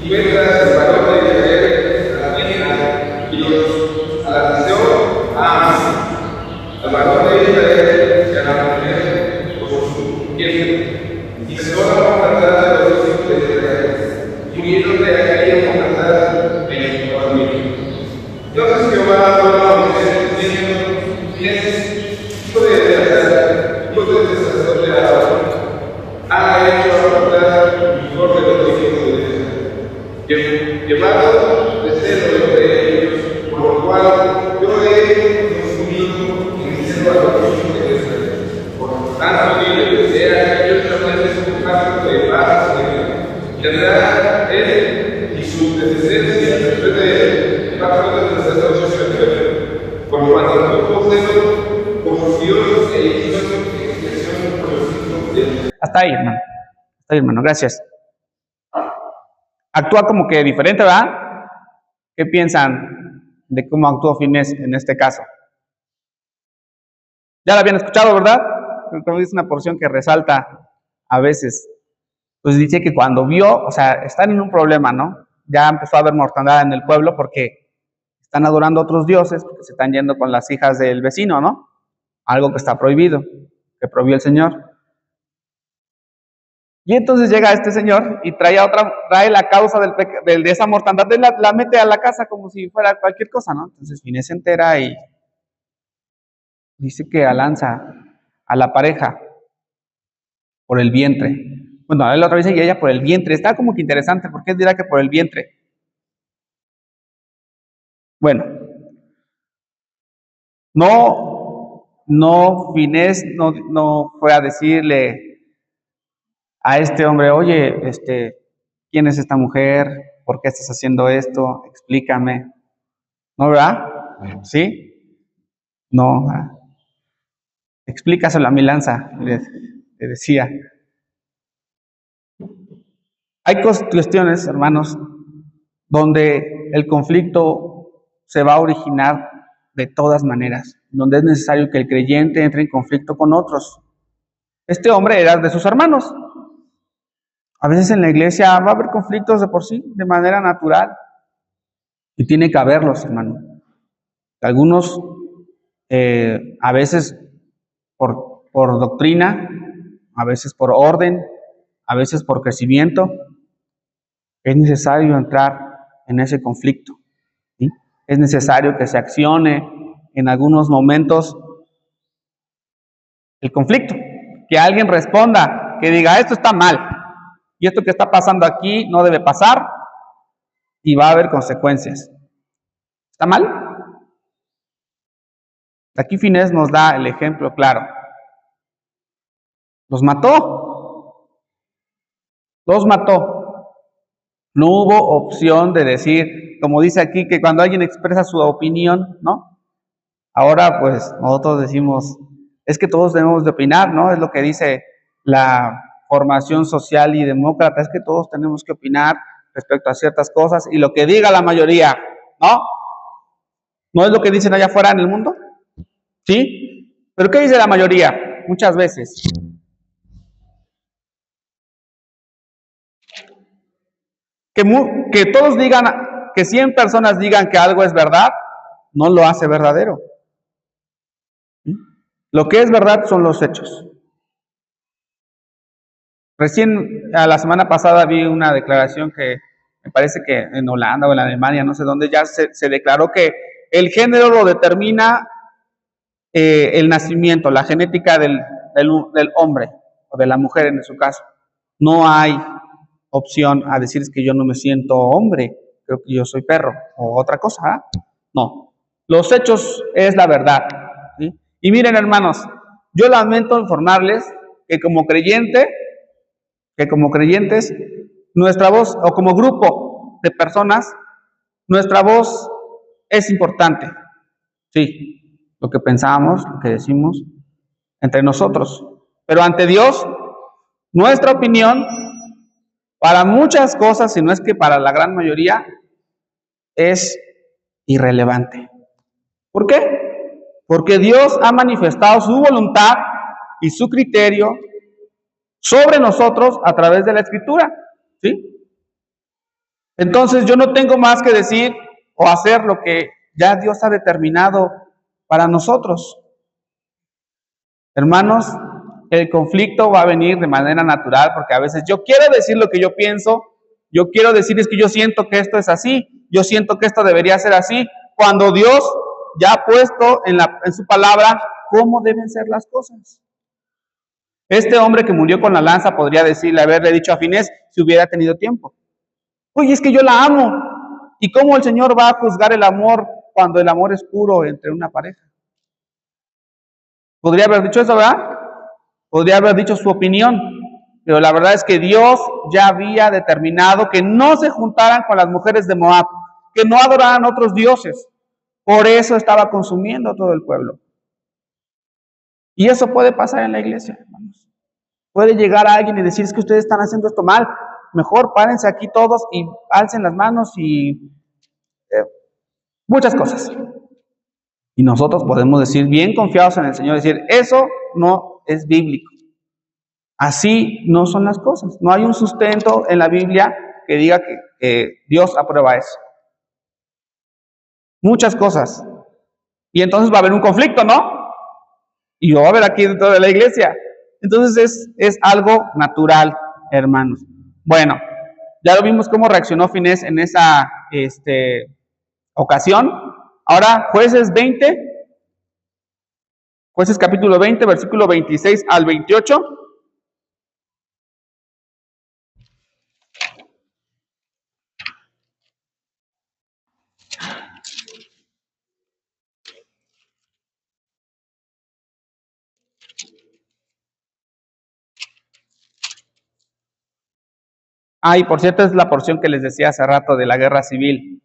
y mientras el varón de Israel a la tierra, y los alanceó a Amasa, al varón de Israel y a la mujer por su tiempo, y cesó la mortandad de los hijos de Israel, y murieron de aquella mortandad 24,000. Entonces Jehová habló a Moisés diciendo: Inés, hijo de Eleazar, hijo del sacerdote de Aarón, ha hecho aportar mi flor de los hijos de Israel, llevado de celo entre ellos, por lo cual yo he consumido en mi celo a los hijos de Israel. Por tanto, dile: sea que yo establece un pacto de paz y tendrá él y su descendencia después de él el pacto de sacerdocio eterno. Por cuanto tuvo celo por sus dioses e hizo expiación por los hijos de Israel. Hasta ahí, hermano. Hasta ahí, hermano. Gracias. Actúa como que diferente, ¿verdad? ¿Qué piensan de cómo actuó Finés en este caso? Ya la habían escuchado, ¿verdad? Como es una porción que resalta a veces. Pues dice que cuando vio, o sea, están en un problema, ¿no? Ya empezó a haber mortandad en el pueblo porque están adorando a otros dioses, porque se están yendo con las hijas del vecino, ¿no? Algo que está prohibido, que prohibió el Señor. Y entonces llega este señor y trae la causa de esa mortandad, la mete a la casa como si fuera cualquier cosa, ¿no? Entonces Finés se entera y dice que alanza a la pareja por el vientre. Bueno, él otra vez dice, y ella por el vientre. Está como que interesante, ¿por qué dirá que por el vientre? Bueno, Finés no fue a decirle a este hombre: oye, ¿quién es esta mujer? ¿Por qué estás haciendo esto? Explícame. ¿No, verdad? ¿Sí? No. Explícaselo a mi lanza, le decía. Hay cuestiones, hermanos, donde el conflicto se va a originar de todas maneras, donde es necesario que el creyente entre en conflicto con otros. Este hombre era de sus hermanos. A veces en la iglesia va a haber conflictos de por sí, de manera natural, y tiene que haberlos, hermano. Algunos, a veces por doctrina, a veces por orden, a veces por crecimiento, es necesario entrar en ese conflicto, ¿sí? Es necesario que se accione en algunos momentos el conflicto, que alguien responda, que diga, esto está mal, y esto que está pasando aquí no debe pasar, y va a haber consecuencias. ¿Está mal? Aquí Finés nos da el ejemplo claro. Los mató. No hubo opción de decir, como dice aquí, que cuando alguien expresa su opinión, ¿no? Ahora, pues, nosotros decimos, es que todos debemos de opinar, ¿no? Es lo que dice la formación social y demócrata, es que todos tenemos que opinar respecto a ciertas cosas y lo que diga la mayoría, ¿no? ¿No es lo que dicen allá afuera en el mundo? ¿Sí? ¿Pero qué dice la mayoría? Muchas veces. Que todos digan, que 100 personas digan que algo es verdad, no lo hace verdadero. ¿Sí? Lo que es verdad son los hechos. Recién, a la semana pasada vi una declaración que me parece que en Holanda o en Alemania, no sé dónde, ya se declaró que el género lo determina el nacimiento, la genética del hombre o de la mujer en su caso. No hay opción a decir es que yo no me siento hombre, creo que yo soy perro o otra cosa. ¿Eh? No, los hechos es la verdad. ¿Sí? Y miren, hermanos, yo lamento informarles que como creyentes, nuestra voz, o como grupo de personas, nuestra voz es importante. Sí, lo que pensamos, lo que decimos entre nosotros. Pero ante Dios, nuestra opinión, para muchas cosas, si no es que para la gran mayoría, es irrelevante. ¿Por qué? Porque Dios ha manifestado su voluntad y su criterio sobre nosotros a través de la Escritura. ¿Sí? Entonces yo no tengo más que decir o hacer lo que ya Dios ha determinado para nosotros. Hermanos, el conflicto va a venir de manera natural porque a veces yo quiero decir lo que yo pienso, yo quiero decir es que yo siento que esto es así, yo siento que esto debería ser así, cuando Dios ya ha puesto en su palabra cómo deben ser las cosas. Este hombre que murió con la lanza podría decirle, haberle dicho a Finés si hubiera tenido tiempo. Oye, es que yo la amo. ¿Y cómo el Señor va a juzgar el amor cuando el amor es puro entre una pareja? Podría haber dicho eso, ¿verdad? Podría haber dicho su opinión, pero la verdad es que Dios ya había determinado que no se juntaran con las mujeres de Moab, que no adoraran otros dioses. Por eso estaba consumiendo todo el pueblo. Y eso puede pasar en la iglesia, hermanos. Puede llegar a alguien y decir, es que ustedes están haciendo esto mal. Mejor párense aquí todos y alcen las manos y muchas cosas. Y nosotros podemos decir, bien confiados en el Señor, decir, eso no es bíblico. Así no son las cosas. No hay un sustento en la Biblia que diga que Dios aprueba eso. Muchas cosas. Y entonces va a haber un conflicto, ¿no? Y lo va a haber aquí dentro de la iglesia. Entonces es algo natural, hermanos. Bueno, ya lo vimos cómo reaccionó Finés en esa ocasión. Ahora, Jueces capítulo 20, versículo 26 al 28. Ah, y por cierto, es la porción que les decía hace rato de la guerra civil.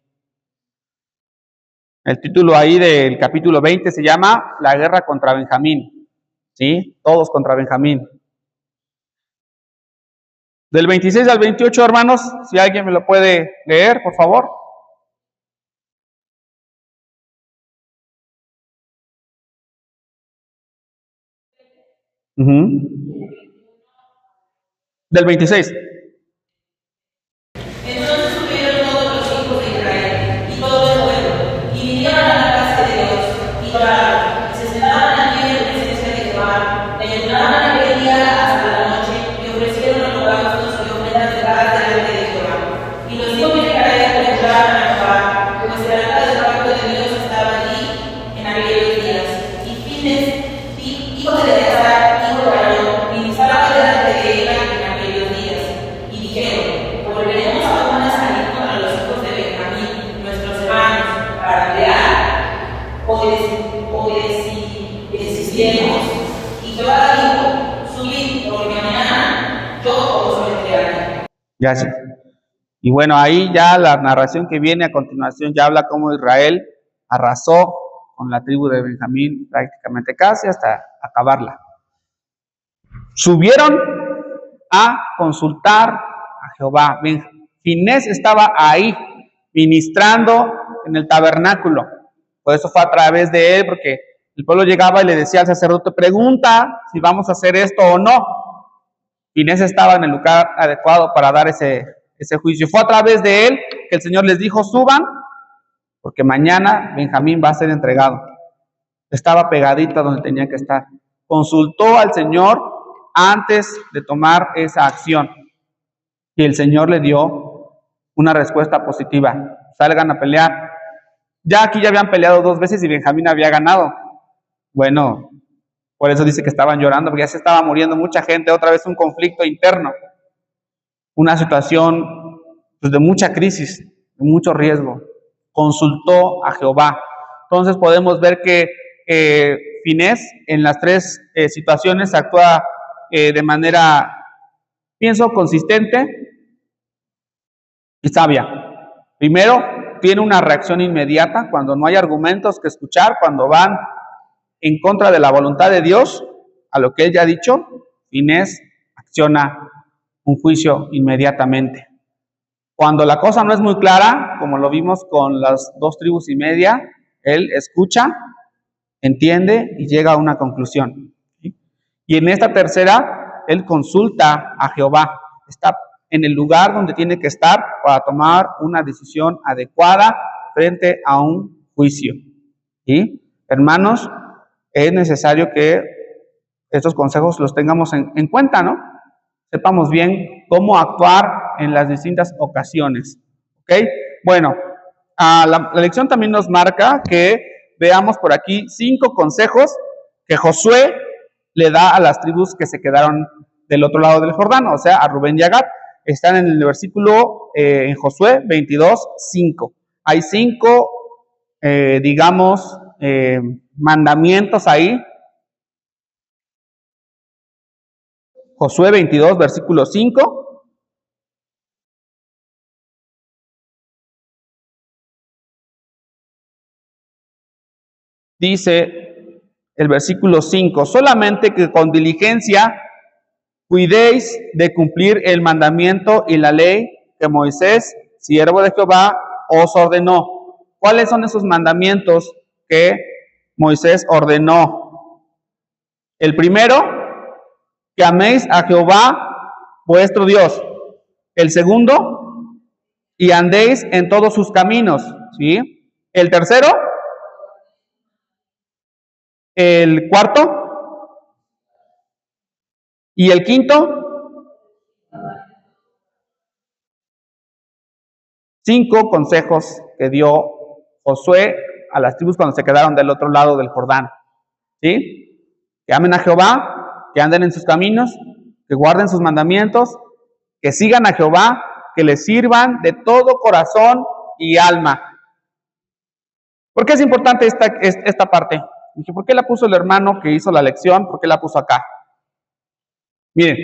El título ahí del capítulo 20 se llama La guerra contra Benjamín. ¿Sí? Todos contra Benjamín. Del 26 al 28, hermanos, si alguien me lo puede leer, por favor. Del 26. Entonces subieron todos los hijos de Israel y todo el pueblo, y vinieron a la casa de Dios, y oraron, y se sentaban allí en presencia de Jehová, y ayunaban aquel día hasta la noche, y ofrecieron holocaustos y ofrendas de paz delante de Jehová. Y los hijos de Israel preguntaron a Jehová, pues el arca del pacto de Dios estaba allí en aquellos días. Y Fines, hijo de Eleazar, hijo de Aarón, ministraba delante de ella en aquellos días. Y dijeron, volveremos aún a salir contra los hijos de Benjamín, nuestros hermanos, para pelear, o desistemos. Y Jehová dijo, subid, porque mañana yo os someteré. Gracias. Y bueno, ahí ya la narración que viene a continuación ya habla cómo Israel arrasó con la tribu de Benjamín prácticamente casi hasta acabarla. Subieron a consultar a Jehová. Finés estaba ahí ministrando en el tabernáculo. Por eso fue a través de él, porque el pueblo llegaba y le decía al sacerdote, pregunta si vamos a hacer esto o no. Finés estaba en el lugar adecuado para dar ese juicio. Fue a través de él que el Señor les dijo, suban, porque mañana Benjamín va a ser entregado. Estaba pegadito a donde tenía que estar. Consultó al Señor antes de tomar esa acción. Y el Señor le dio una respuesta positiva. Salgan a pelear. Ya aquí ya habían peleado 2 veces y Benjamín había ganado. Bueno, por eso dice que estaban llorando, porque ya se estaba muriendo mucha gente. Otra vez un conflicto interno. Una situación pues, de mucha crisis, de mucho riesgo. Consultó a Jehová. Entonces podemos ver que Finés en las 3 situaciones actúa de manera, pienso, consistente y sabia. Primero, tiene una reacción inmediata cuando no hay argumentos que escuchar, cuando van en contra de la voluntad de Dios, a lo que él ya ha dicho, Finés acciona un juicio inmediatamente. Cuando la cosa no es muy clara, como lo vimos con las 2 tribus y media, él escucha, entiende y llega a una conclusión. ¿Sí? Y en esta tercera, él consulta a Jehová. Está en el lugar donde tiene que estar para tomar una decisión adecuada frente a un juicio. ¿Sí? Hermanos, es necesario que estos consejos los tengamos en cuenta, ¿no? Sepamos bien cómo actuar en las distintas ocasiones. ¿Ok? Bueno, la lección también nos marca que veamos por aquí 5 consejos que Josué le da a las tribus que se quedaron del otro lado del Jordán, o sea, a Rubén y a Gad. Están en el versículo en Josué 22:5. Hay 5, digamos, mandamientos ahí. Josué 22, versículo 5. Dice el versículo 5, solamente que con diligencia cuidéis de cumplir el mandamiento y la ley que Moisés, siervo de Jehová, os ordenó. ¿Cuáles son esos mandamientos que Moisés ordenó? El primero, que améis a Jehová, vuestro Dios. El segundo, y andéis en todos sus caminos. ¿Sí? El tercero, el cuarto, y el quinto, 5 consejos que dio Josué a las tribus cuando se quedaron del otro lado del Jordán. ¿Sí? Que amen a Jehová, que anden en sus caminos, que guarden sus mandamientos, que sigan a Jehová, que le sirvan de todo corazón y alma. ¿Por qué es importante esta parte? Dije, ¿por qué la puso el hermano que hizo la lección? ¿Por qué la puso acá? Miren,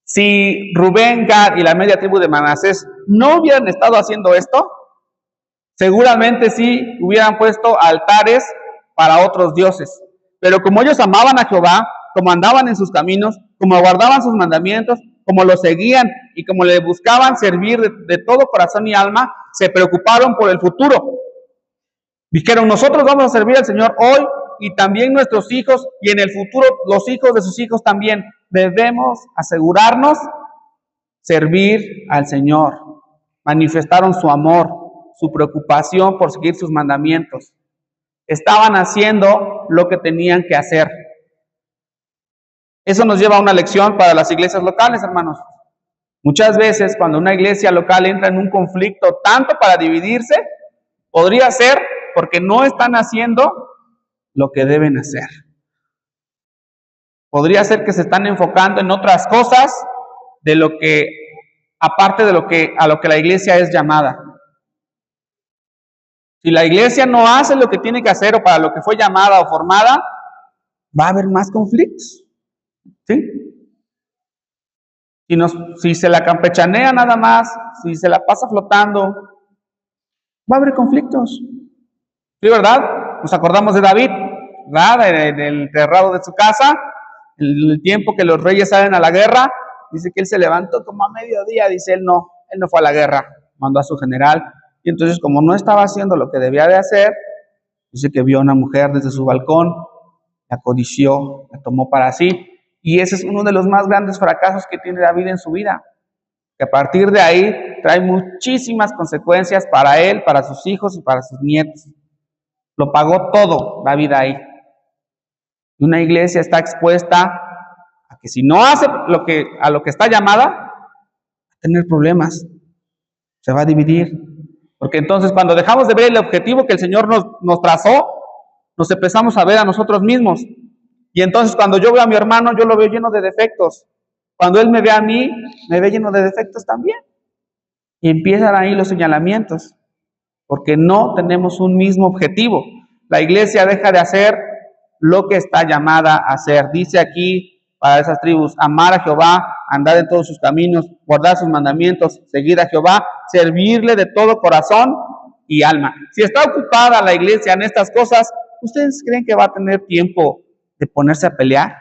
si Rubén, Gad y la media tribu de Manasés no hubieran estado haciendo esto, seguramente sí hubieran puesto altares para otros dioses. Pero como ellos amaban a Jehová, como andaban en sus caminos, como guardaban sus mandamientos, como lo seguían y como le buscaban servir de todo corazón y alma, se preocuparon por el futuro. Dijeron, nosotros vamos a servir al Señor hoy y también nuestros hijos, y en el futuro los hijos de sus hijos también, debemos asegurarnos servir al Señor. Manifestaron su amor, su preocupación por seguir sus mandamientos. Estaban haciendo lo que tenían que hacer. Eso nos lleva a una lección para las iglesias locales, hermanos. Muchas veces cuando una iglesia local entra en un conflicto tanto para dividirse, podría ser porque no están haciendo lo que deben hacer. Podría ser que se están enfocando en otras cosas de lo que, aparte de a lo que la iglesia es llamada. Si la iglesia no hace lo que tiene que hacer o para lo que fue llamada o formada, va a haber más conflictos. ¿Sí? Si se la campechanea nada más, si se la pasa flotando, va a haber conflictos. ¿Sí, verdad? Nos acordamos de David, ¿verdad? Del terrado de su casa, el tiempo que los reyes salen a la guerra, dice que él se levantó como a mediodía, dice él no fue a la guerra, mandó a su general, y entonces como no estaba haciendo lo que debía de hacer, dice que vio a una mujer desde su balcón, la codició, la tomó para sí, y ese es uno de los más grandes fracasos que tiene David en su vida, que a partir de ahí trae muchísimas consecuencias para él, para sus hijos y para sus nietos. Lo pagó todo David ahí. Y una iglesia está expuesta a que si no hace a lo que está llamada, va a tener problemas, se va a dividir. Porque entonces cuando dejamos de ver el objetivo que el Señor nos trazó, nos empezamos a ver a nosotros mismos. Y entonces cuando yo veo a mi hermano, yo lo veo lleno de defectos. Cuando él me ve a mí, me ve lleno de defectos también. Y empiezan ahí los señalamientos, porque no tenemos un mismo objetivo. La iglesia deja de hacer lo que está llamada a hacer. Dice aquí para esas tribus: amar a Jehová, andar en todos sus caminos, guardar sus mandamientos, seguir a Jehová, servirle de todo corazón y alma. Si está ocupada la iglesia en estas cosas, ¿ustedes creen que va a tener tiempo de ponerse a pelear?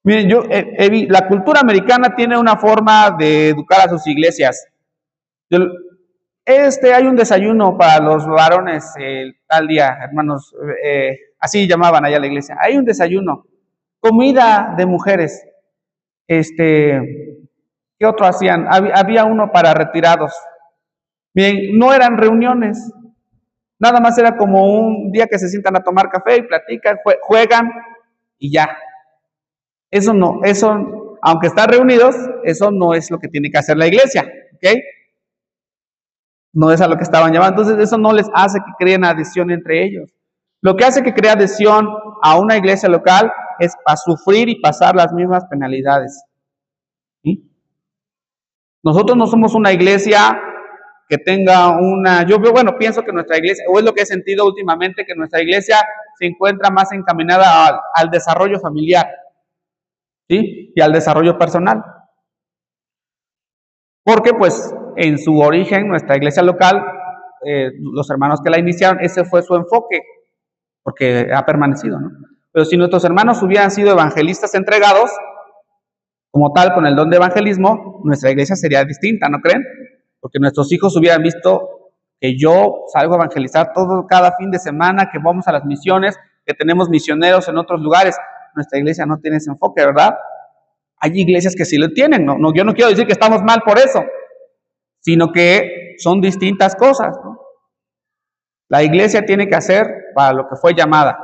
Miren, la cultura americana tiene una forma de educar a sus iglesias. Hay un desayuno para los varones tal día, hermanos, así llamaban allá a la iglesia. Hay un desayuno, comida de mujeres. ¿Qué otro hacían? Había uno para retirados. Miren, no eran reuniones, nada más era como un día que se sientan a tomar café y platican, juegan y ya. Eso no, aunque están reunidos, eso no es lo que tiene que hacer la iglesia, ¿ok? No es a lo que estaban llamando. Entonces eso no les hace que creen adhesión entre ellos. Lo que hace que crea adhesión a una iglesia local es a sufrir y pasar las mismas penalidades. ¿Sí? Nosotros no somos una iglesia que tenga pienso que nuestra iglesia, o es lo que he sentido últimamente, que nuestra iglesia se encuentra más encaminada al desarrollo familiar, ¿sí? Y al desarrollo personal. Porque pues en su origen, nuestra iglesia local, los hermanos que la iniciaron, ese fue su enfoque, porque ha permanecido, ¿no? Pero si nuestros hermanos hubieran sido evangelistas entregados, como tal, con el don de evangelismo, nuestra iglesia sería distinta, ¿no creen? Porque nuestros hijos hubieran visto que yo salgo a evangelizar cada fin de semana, que vamos a las misiones, que tenemos misioneros en otros lugares. Nuestra iglesia no tiene ese enfoque, ¿verdad? Hay iglesias que sí lo tienen, ¿no? Yo no quiero decir que estamos mal por eso, sino que son distintas cosas, ¿no? La iglesia tiene que hacer para lo que fue llamada.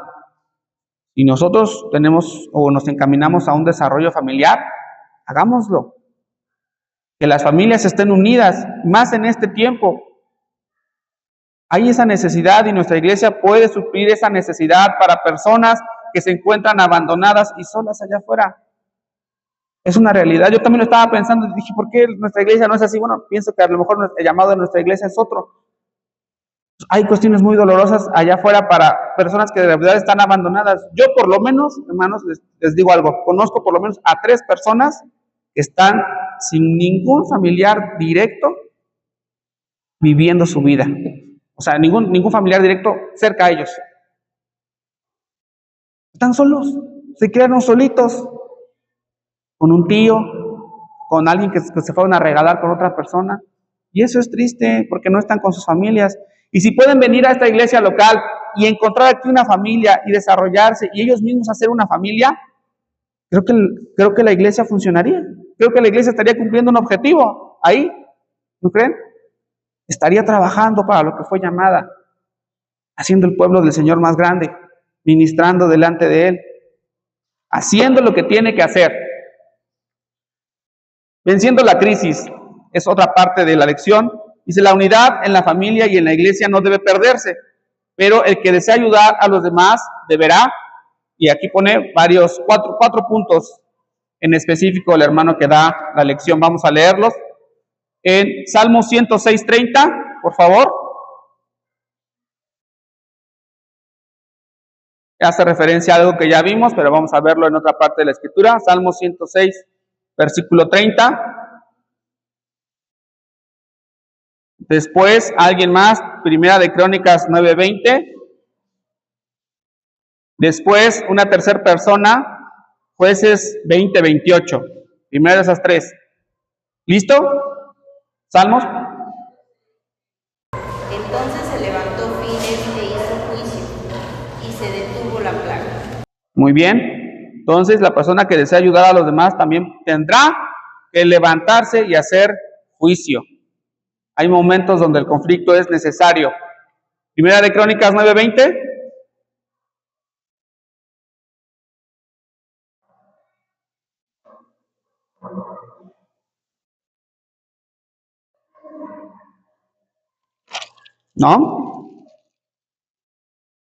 Y nosotros nos encaminamos a un desarrollo familiar, hagámoslo. Que las familias estén unidas, más en este tiempo. Hay esa necesidad y nuestra iglesia puede suplir esa necesidad para personas que se encuentran abandonadas y solas allá afuera. Es una realidad. Yo también lo estaba pensando y dije, ¿por qué nuestra iglesia no es así? Bueno, pienso que a lo mejor el llamado de nuestra iglesia es otro. Hay cuestiones muy dolorosas allá afuera para personas que de verdad están abandonadas. Yo por lo menos, hermanos, les digo algo, conozco por lo menos a 3 personas que están sin ningún familiar directo viviendo su vida. O sea, ningún familiar directo cerca a ellos. Están solos, se quedaron solitos, con un tío, con alguien que se fueron a regalar con otra persona. Y eso es triste, porque no están con sus familias. Y si pueden venir a esta iglesia local y encontrar aquí una familia y desarrollarse y ellos mismos hacer una familia, creo que la iglesia funcionaría. Creo que la iglesia estaría cumpliendo un objetivo ahí, ¿no creen? Estaría trabajando para lo que fue llamada, haciendo el pueblo del Señor más grande, ministrando delante de Él, haciendo lo que tiene que hacer. Venciendo la crisis es otra parte de la lección. Dice, la unidad en la familia y en la iglesia no debe perderse, pero el que desea ayudar a los demás deberá, y aquí pone cuatro puntos en específico el hermano que da la lección. Vamos a leerlos. En Salmo 106:30, por favor. Hace referencia a algo que ya vimos, pero vamos a verlo en otra parte de la escritura. Salmo 106, versículo 30. Después, alguien más, Primera de Crónicas 9:20. Después, una tercera persona, Jueces 20:28. Primero de esas tres. ¿Listo? ¿Salmos? Entonces se levantó Fines e hizo juicio, y se detuvo la plaga. Muy bien. Entonces, la persona que desea ayudar a los demás también tendrá que levantarse y hacer juicio. Hay momentos donde el conflicto es necesario. Primera de Crónicas 9:20. ¿No?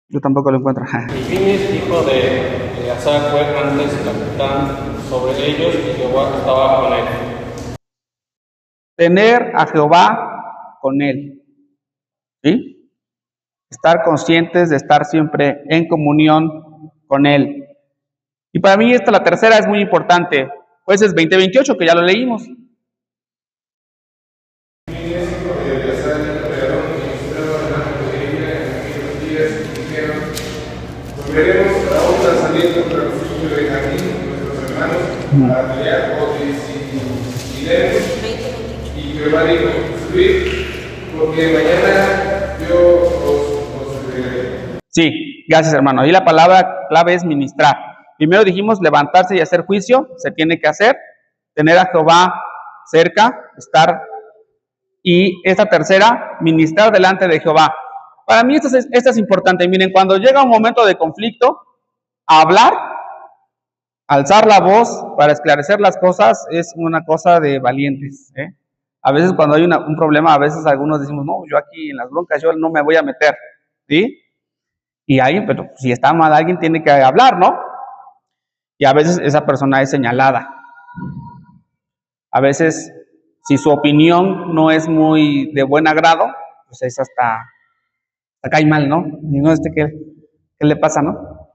Yo tampoco lo encuentro. Y Fines, hijo de Asaf, fue antes capitán sobre ellos, y Jehová estaba con él. Tener a Jehová con él. ¿Sí? Estar conscientes de estar siempre en comunión con él. Y para mí la tercera es muy importante. Jueces 20:28, que ya lo leímos. Veremos a otra salir contra los hijos de Benjamín, nuestros hermanos, para pelear, o si iremos. Y Jehová dijo, subid, porque mañana yo os veré. Sí, gracias hermano. Ahí la palabra clave es ministrar. Primero dijimos levantarse y hacer juicio, se tiene que hacer. Tener a Jehová cerca, estar. Y esta tercera, ministrar delante de Jehová. Para mí esta es importante. Miren, cuando llega un momento de conflicto, hablar, alzar la voz para esclarecer las cosas es una cosa de valientes. A veces cuando hay un problema, a veces algunos decimos, no, yo aquí en las broncas yo no me voy a meter, ¿sí? Y ahí, pero si está mal alguien tiene que hablar, ¿no? Y a veces esa persona es señalada. A veces, si su opinión no es muy de buen agrado, pues es hasta cae mal, ¿no? Y no, ¿qué le pasa, no?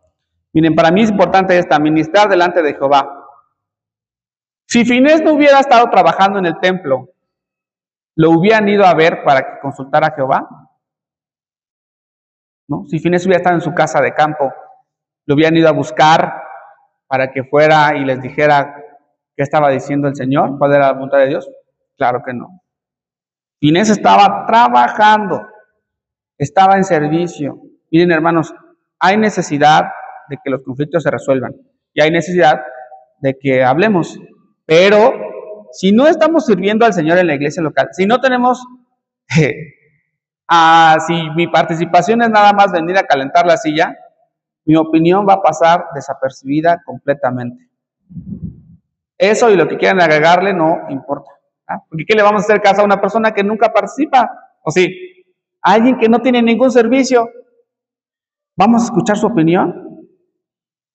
Miren, para mí es importante ministrar delante de Jehová. Si Finés no hubiera estado trabajando en el templo, ¿lo hubieran ido a ver para que consultara a Jehová? ¿No? Si Finés hubiera estado en su casa de campo, ¿lo hubieran ido a buscar para que fuera y les dijera qué estaba diciendo el Señor? ¿Cuál era la voluntad de Dios? Claro que no. Finés estaba trabajando. Estaba en servicio. Miren, hermanos, hay necesidad de que los conflictos se resuelvan y hay necesidad de que hablemos. Pero si no estamos sirviendo al Señor en la iglesia local, si no tenemos, si mi participación es nada más venir a calentar la silla, mi opinión va a pasar desapercibida completamente. Eso y lo que quieran agregarle no importa. Porque ¿qué le vamos a hacer caso a una persona que nunca participa? ¿O sí? Alguien que no tiene ningún servicio, ¿vamos a escuchar su opinión?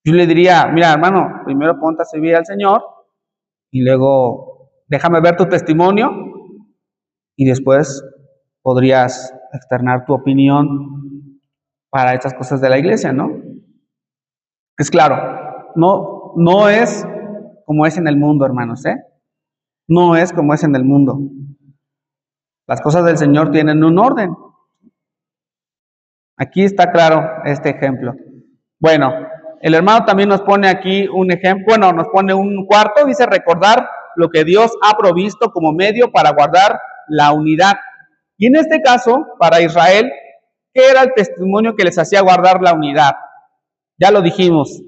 Yo le diría, mira hermano, primero ponte a servir al Señor y luego déjame ver tu testimonio y después podrías externar tu opinión para estas cosas de la iglesia, ¿no? Es claro, no es como es en el mundo, hermanos, No es como es en el mundo. Las cosas del Señor tienen un orden. Aquí está claro este ejemplo. Bueno, el hermano también nos pone aquí un ejemplo, nos pone un cuarto, dice recordar lo que Dios ha provisto como medio para guardar la unidad. Y en este caso, para Israel, ¿Qué era el testimonio que les hacía guardar la unidad? Ya lo dijimos,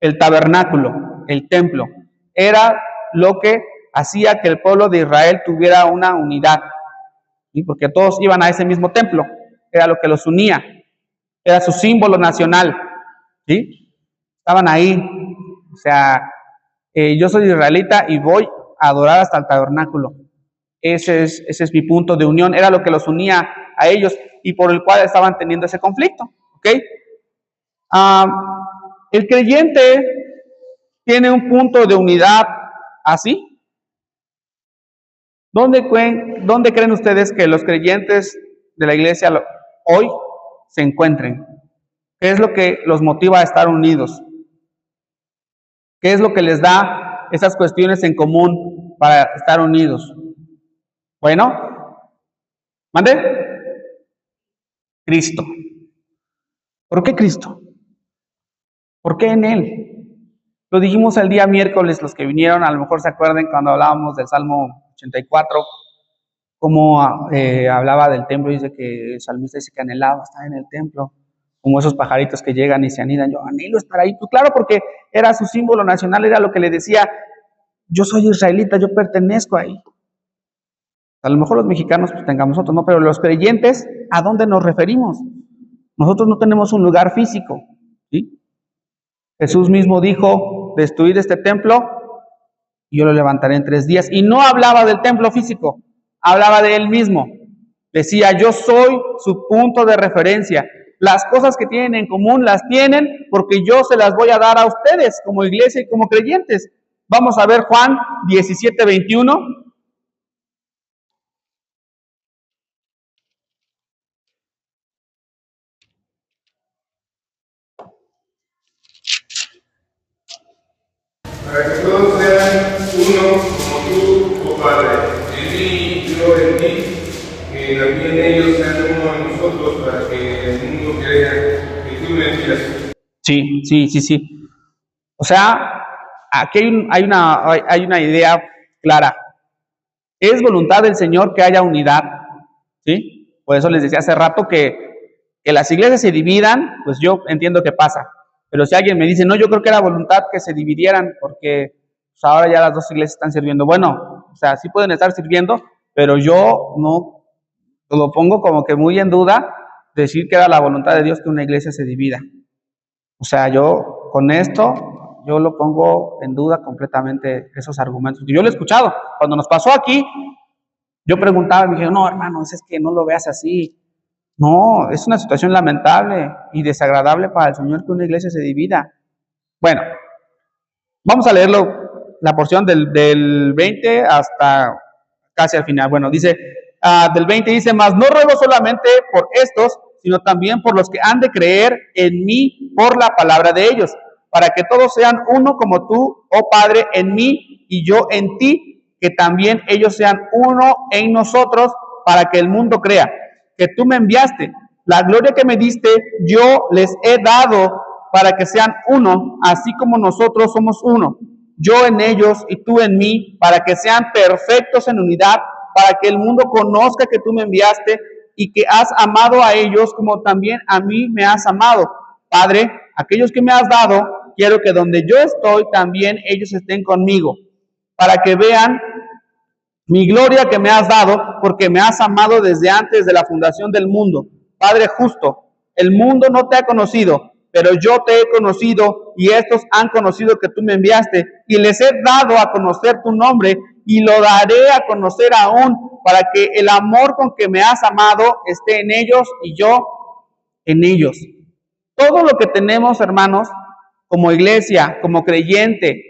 el tabernáculo, el templo, era lo que hacía que el pueblo de Israel tuviera una unidad, ¿sí? Porque todos iban a ese mismo templo, era lo que los unía, era su símbolo nacional, ¿sí? Estaban ahí, o sea, yo soy israelita y voy a adorar hasta el tabernáculo. Ese es mi punto de unión, era lo que los unía a ellos y por el cual estaban teniendo ese conflicto, ¿ok? El creyente tiene un punto de unidad así. ¿Dónde creen ustedes que los creyentes de la iglesia hoy se encuentren? ¿Qué es lo que los motiva a estar unidos? ¿Qué es lo que les da esas cuestiones en común para estar unidos? Bueno, ¿mande? Cristo. ¿Por qué Cristo? ¿Por qué en Él? Lo dijimos el día miércoles, los que vinieron, a lo mejor se acuerdan cuando hablábamos del Salmo 84, como hablaba del templo, dice que el salmista dice que anhelaba estar en el templo, como esos pajaritos que llegan y se anidan, yo anhelo estar ahí, pues claro, porque era su símbolo nacional, era lo que le decía, yo soy israelita, yo pertenezco ahí. A lo mejor los mexicanos pues tengamos otros, no, pero los creyentes, ¿a dónde nos referimos? Nosotros no tenemos un lugar físico, ¿sí? Jesús mismo dijo, destruid este templo y yo lo levantaré en 3 días. Y no hablaba del templo físico, hablaba de Él mismo. Decía, yo soy su punto de referencia. Las cosas que tienen en común las tienen porque yo se las voy a dar a ustedes como iglesia y como creyentes. Vamos a ver Juan 17:21. Para que todos sean uno como tú, oh Padre, en mí y yo en ti, que también ellos sean uno en nosotros, para que el mundo crea que tú me envías. Sí. O sea, aquí hay una idea clara. Es voluntad del Señor que haya unidad, ¿sí? Por eso les decía hace rato que las iglesias se dividan, pues yo entiendo que pasa. Pero si alguien me dice, no, yo creo que era voluntad que se dividieran porque pues ahora ya las dos iglesias están sirviendo. Bueno, o sea, sí pueden estar sirviendo, pero yo no lo pongo como que muy en duda decir que era la voluntad de Dios que una iglesia se divida. O sea, yo con esto, yo lo pongo en duda completamente esos argumentos. Yo lo he escuchado. Cuando nos pasó aquí, yo preguntaba y me dijeron, no, hermano, es que no lo veas así. No, es una situación lamentable y desagradable para el Señor que una iglesia se divida. Bueno, vamos a leerlo, la porción del 20 hasta casi al final. Bueno, dice, del 20 dice, mas no ruego solamente por estos, sino también por los que han de creer en mí por la palabra de ellos, para que todos sean uno como tú, oh Padre, en mí y yo en ti, que también ellos sean uno en nosotros, para que el mundo crea que tú me enviaste. La gloria que me diste, yo les he dado para que sean uno, así como nosotros somos uno. Yo en ellos y tú en mí, para que sean perfectos en unidad, para que el mundo conozca que tú me enviaste y que has amado a ellos como también a mí me has amado. Padre, aquellos que me has dado, quiero que donde yo estoy, también ellos estén conmigo, para que vean mi gloria que me has dado, porque me has amado desde antes de la fundación del mundo. Padre justo, el mundo no te ha conocido, pero yo te he conocido y estos han conocido que tú me enviaste y les he dado a conocer tu nombre y lo daré a conocer aún, para que el amor con que me has amado esté en ellos y yo en ellos. Todo lo que tenemos, hermanos, como iglesia, como creyente,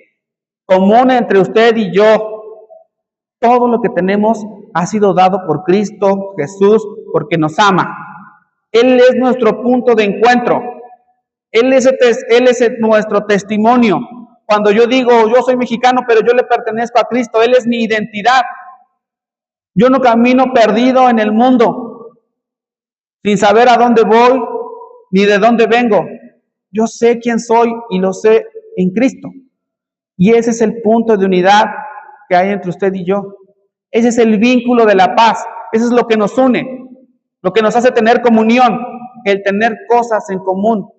común entre usted y yo, todo lo que tenemos ha sido dado por Cristo Jesús, porque nos ama. Él es nuestro punto de encuentro. Él es nuestro testimonio. Cuando yo digo, yo soy mexicano, pero yo le pertenezco a Cristo, Él es mi identidad. Yo no camino perdido en el mundo, sin saber a dónde voy, ni de dónde vengo. Yo sé quién soy y lo sé en Cristo. Y ese es el punto de unidad que hay entre usted y yo. Ese es el vínculo de la paz. Eso es lo que nos une, lo que nos hace tener comunión. el tener cosas en común.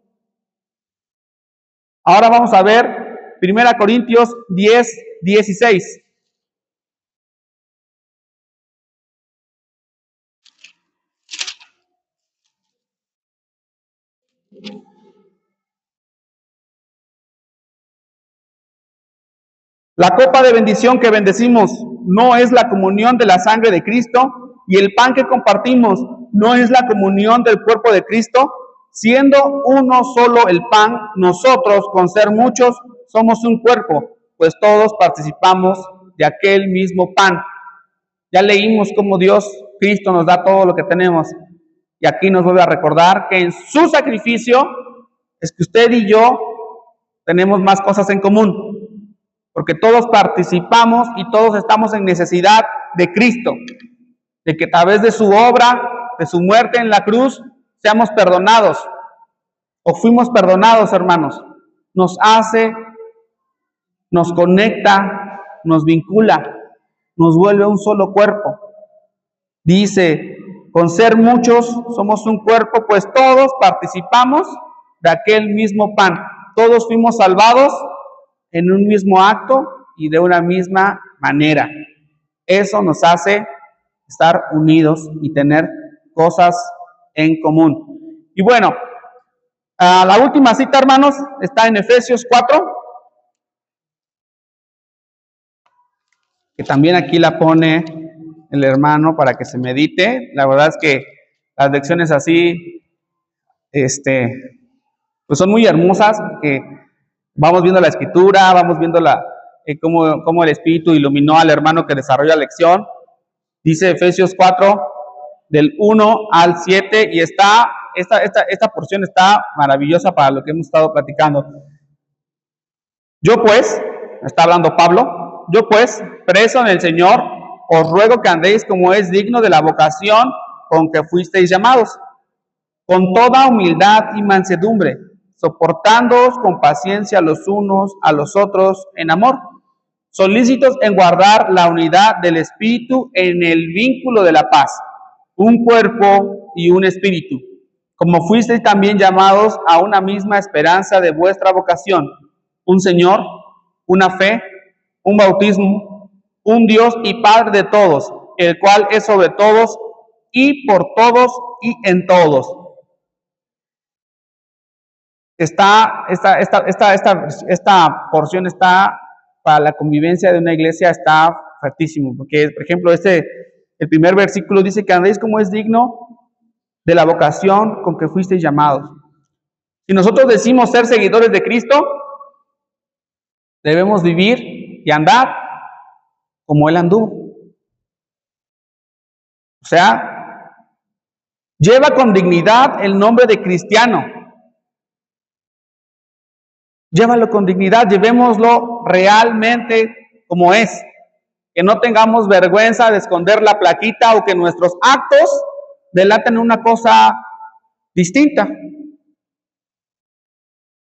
Ahora vamos a ver 1 Corintios 10:16. La copa de bendición que bendecimos no es la comunión de la sangre de Cristo, y el pan que compartimos no es la comunión del cuerpo de Cristo. Siendo uno solo el pan, nosotros, con ser muchos, somos un cuerpo, pues todos participamos de aquel mismo pan. Ya leímos cómo Dios, Cristo, nos da todo lo que tenemos. Y aquí nos vuelve a recordar que en su sacrificio es que usted y yo tenemos más cosas en común. Porque todos participamos y todos estamos en necesidad de Cristo, de que a través de su obra, de su muerte en la cruz, seamos perdonados, o fuimos perdonados, hermanos. Nos hace, nos conecta, nos vincula, nos vuelve un solo cuerpo. Dice, con ser muchos somos un cuerpo, pues todos participamos de aquel mismo pan. Todos fuimos salvados en un mismo acto y de una misma manera. Eso nos hace estar unidos y tener cosas en común. Y bueno, la última cita, hermanos, está en Efesios 4, que también aquí la pone el hermano para que se medite. La verdad es que las lecciones así, pues son muy hermosas, que vamos viendo la escritura, vamos viendo cómo el Espíritu iluminó al hermano que desarrolla la lección. Dice Efesios 4, del 1 al 7, y esta porción está maravillosa para lo que hemos estado platicando. Yo pues, está hablando Pablo, yo pues, preso en el Señor, os ruego que andéis como es digno de la vocación con que fuisteis llamados, con toda humildad y mansedumbre, soportándoos con paciencia los unos a los otros en amor, solícitos en guardar la unidad del Espíritu en el vínculo de la paz, un cuerpo y un espíritu, como fuisteis también llamados a una misma esperanza de vuestra vocación, un Señor, una fe, un bautismo, un Dios y Padre de todos, el cual es sobre todos y por todos y en todos. Esta porción está para la convivencia de una iglesia, está fuertísimo, porque, por ejemplo, el primer versículo dice que andéis como es digno de la vocación con que fuisteis llamados. Si nosotros decimos ser seguidores de Cristo, debemos vivir y andar como Él anduvo. O sea, lleva con dignidad el nombre de cristiano. Llévalo con dignidad, llevémoslo realmente como es. Que no tengamos vergüenza de esconder la plaquita o que nuestros actos delaten una cosa distinta.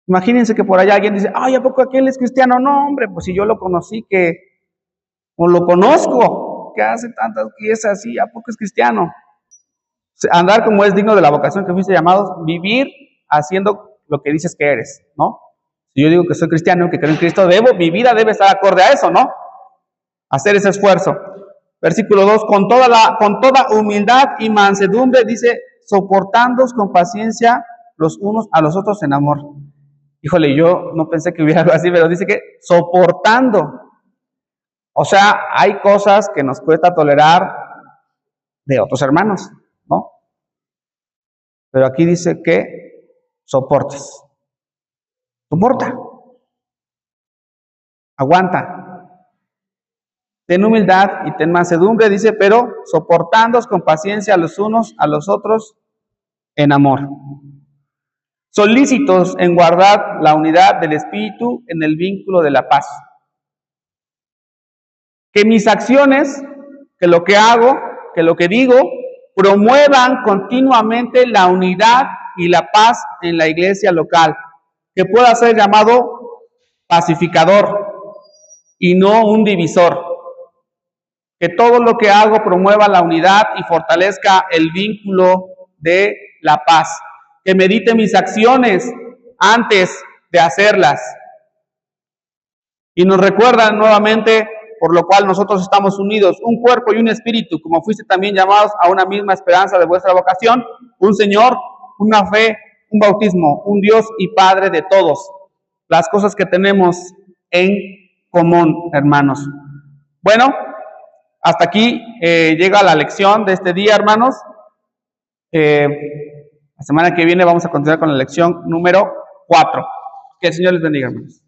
Imagínense que por allá alguien dice, ay, ¿a poco aquel es cristiano? No, hombre, pues si yo lo conocí, o lo conozco, que hace tantas piezas así, ¿a poco es cristiano? Andar como es digno de la vocación que fuiste llamados, vivir haciendo lo que dices que eres, ¿no? Si yo digo que soy cristiano, que creo en Cristo, mi vida debe estar acorde a eso, ¿no? Hacer ese esfuerzo. Versículo 2, con toda humildad y mansedumbre, dice, soportándoos con paciencia los unos a los otros en amor. Híjole, yo no pensé que hubiera algo así, pero dice que soportando. O sea, hay cosas que nos cuesta tolerar de otros hermanos, ¿no? Pero aquí dice que soportes. Soporta. Aguanta. Ten humildad y ten mansedumbre, dice, pero soportándoos con paciencia los unos a los otros en amor. Solícitos en guardar la unidad del Espíritu en el vínculo de la paz. Que mis acciones, que lo que hago, que lo que digo, promuevan continuamente la unidad y la paz en la iglesia local, que pueda ser llamado pacificador y no un divisor. Que todo lo que hago promueva la unidad y fortalezca el vínculo de la paz. que medite mis acciones antes de hacerlas. Y nos recuerda nuevamente, por lo cual nosotros estamos unidos, un cuerpo y un espíritu, como fuiste también llamados a una misma esperanza de vuestra vocación, un Señor, una fe, un bautismo, un Dios y Padre de todos. Las cosas que tenemos en común, hermanos. Bueno, hasta aquí llega la lección de este día, hermanos. La semana que viene vamos a continuar con la lección número 4. Que el Señor les bendiga, hermanos.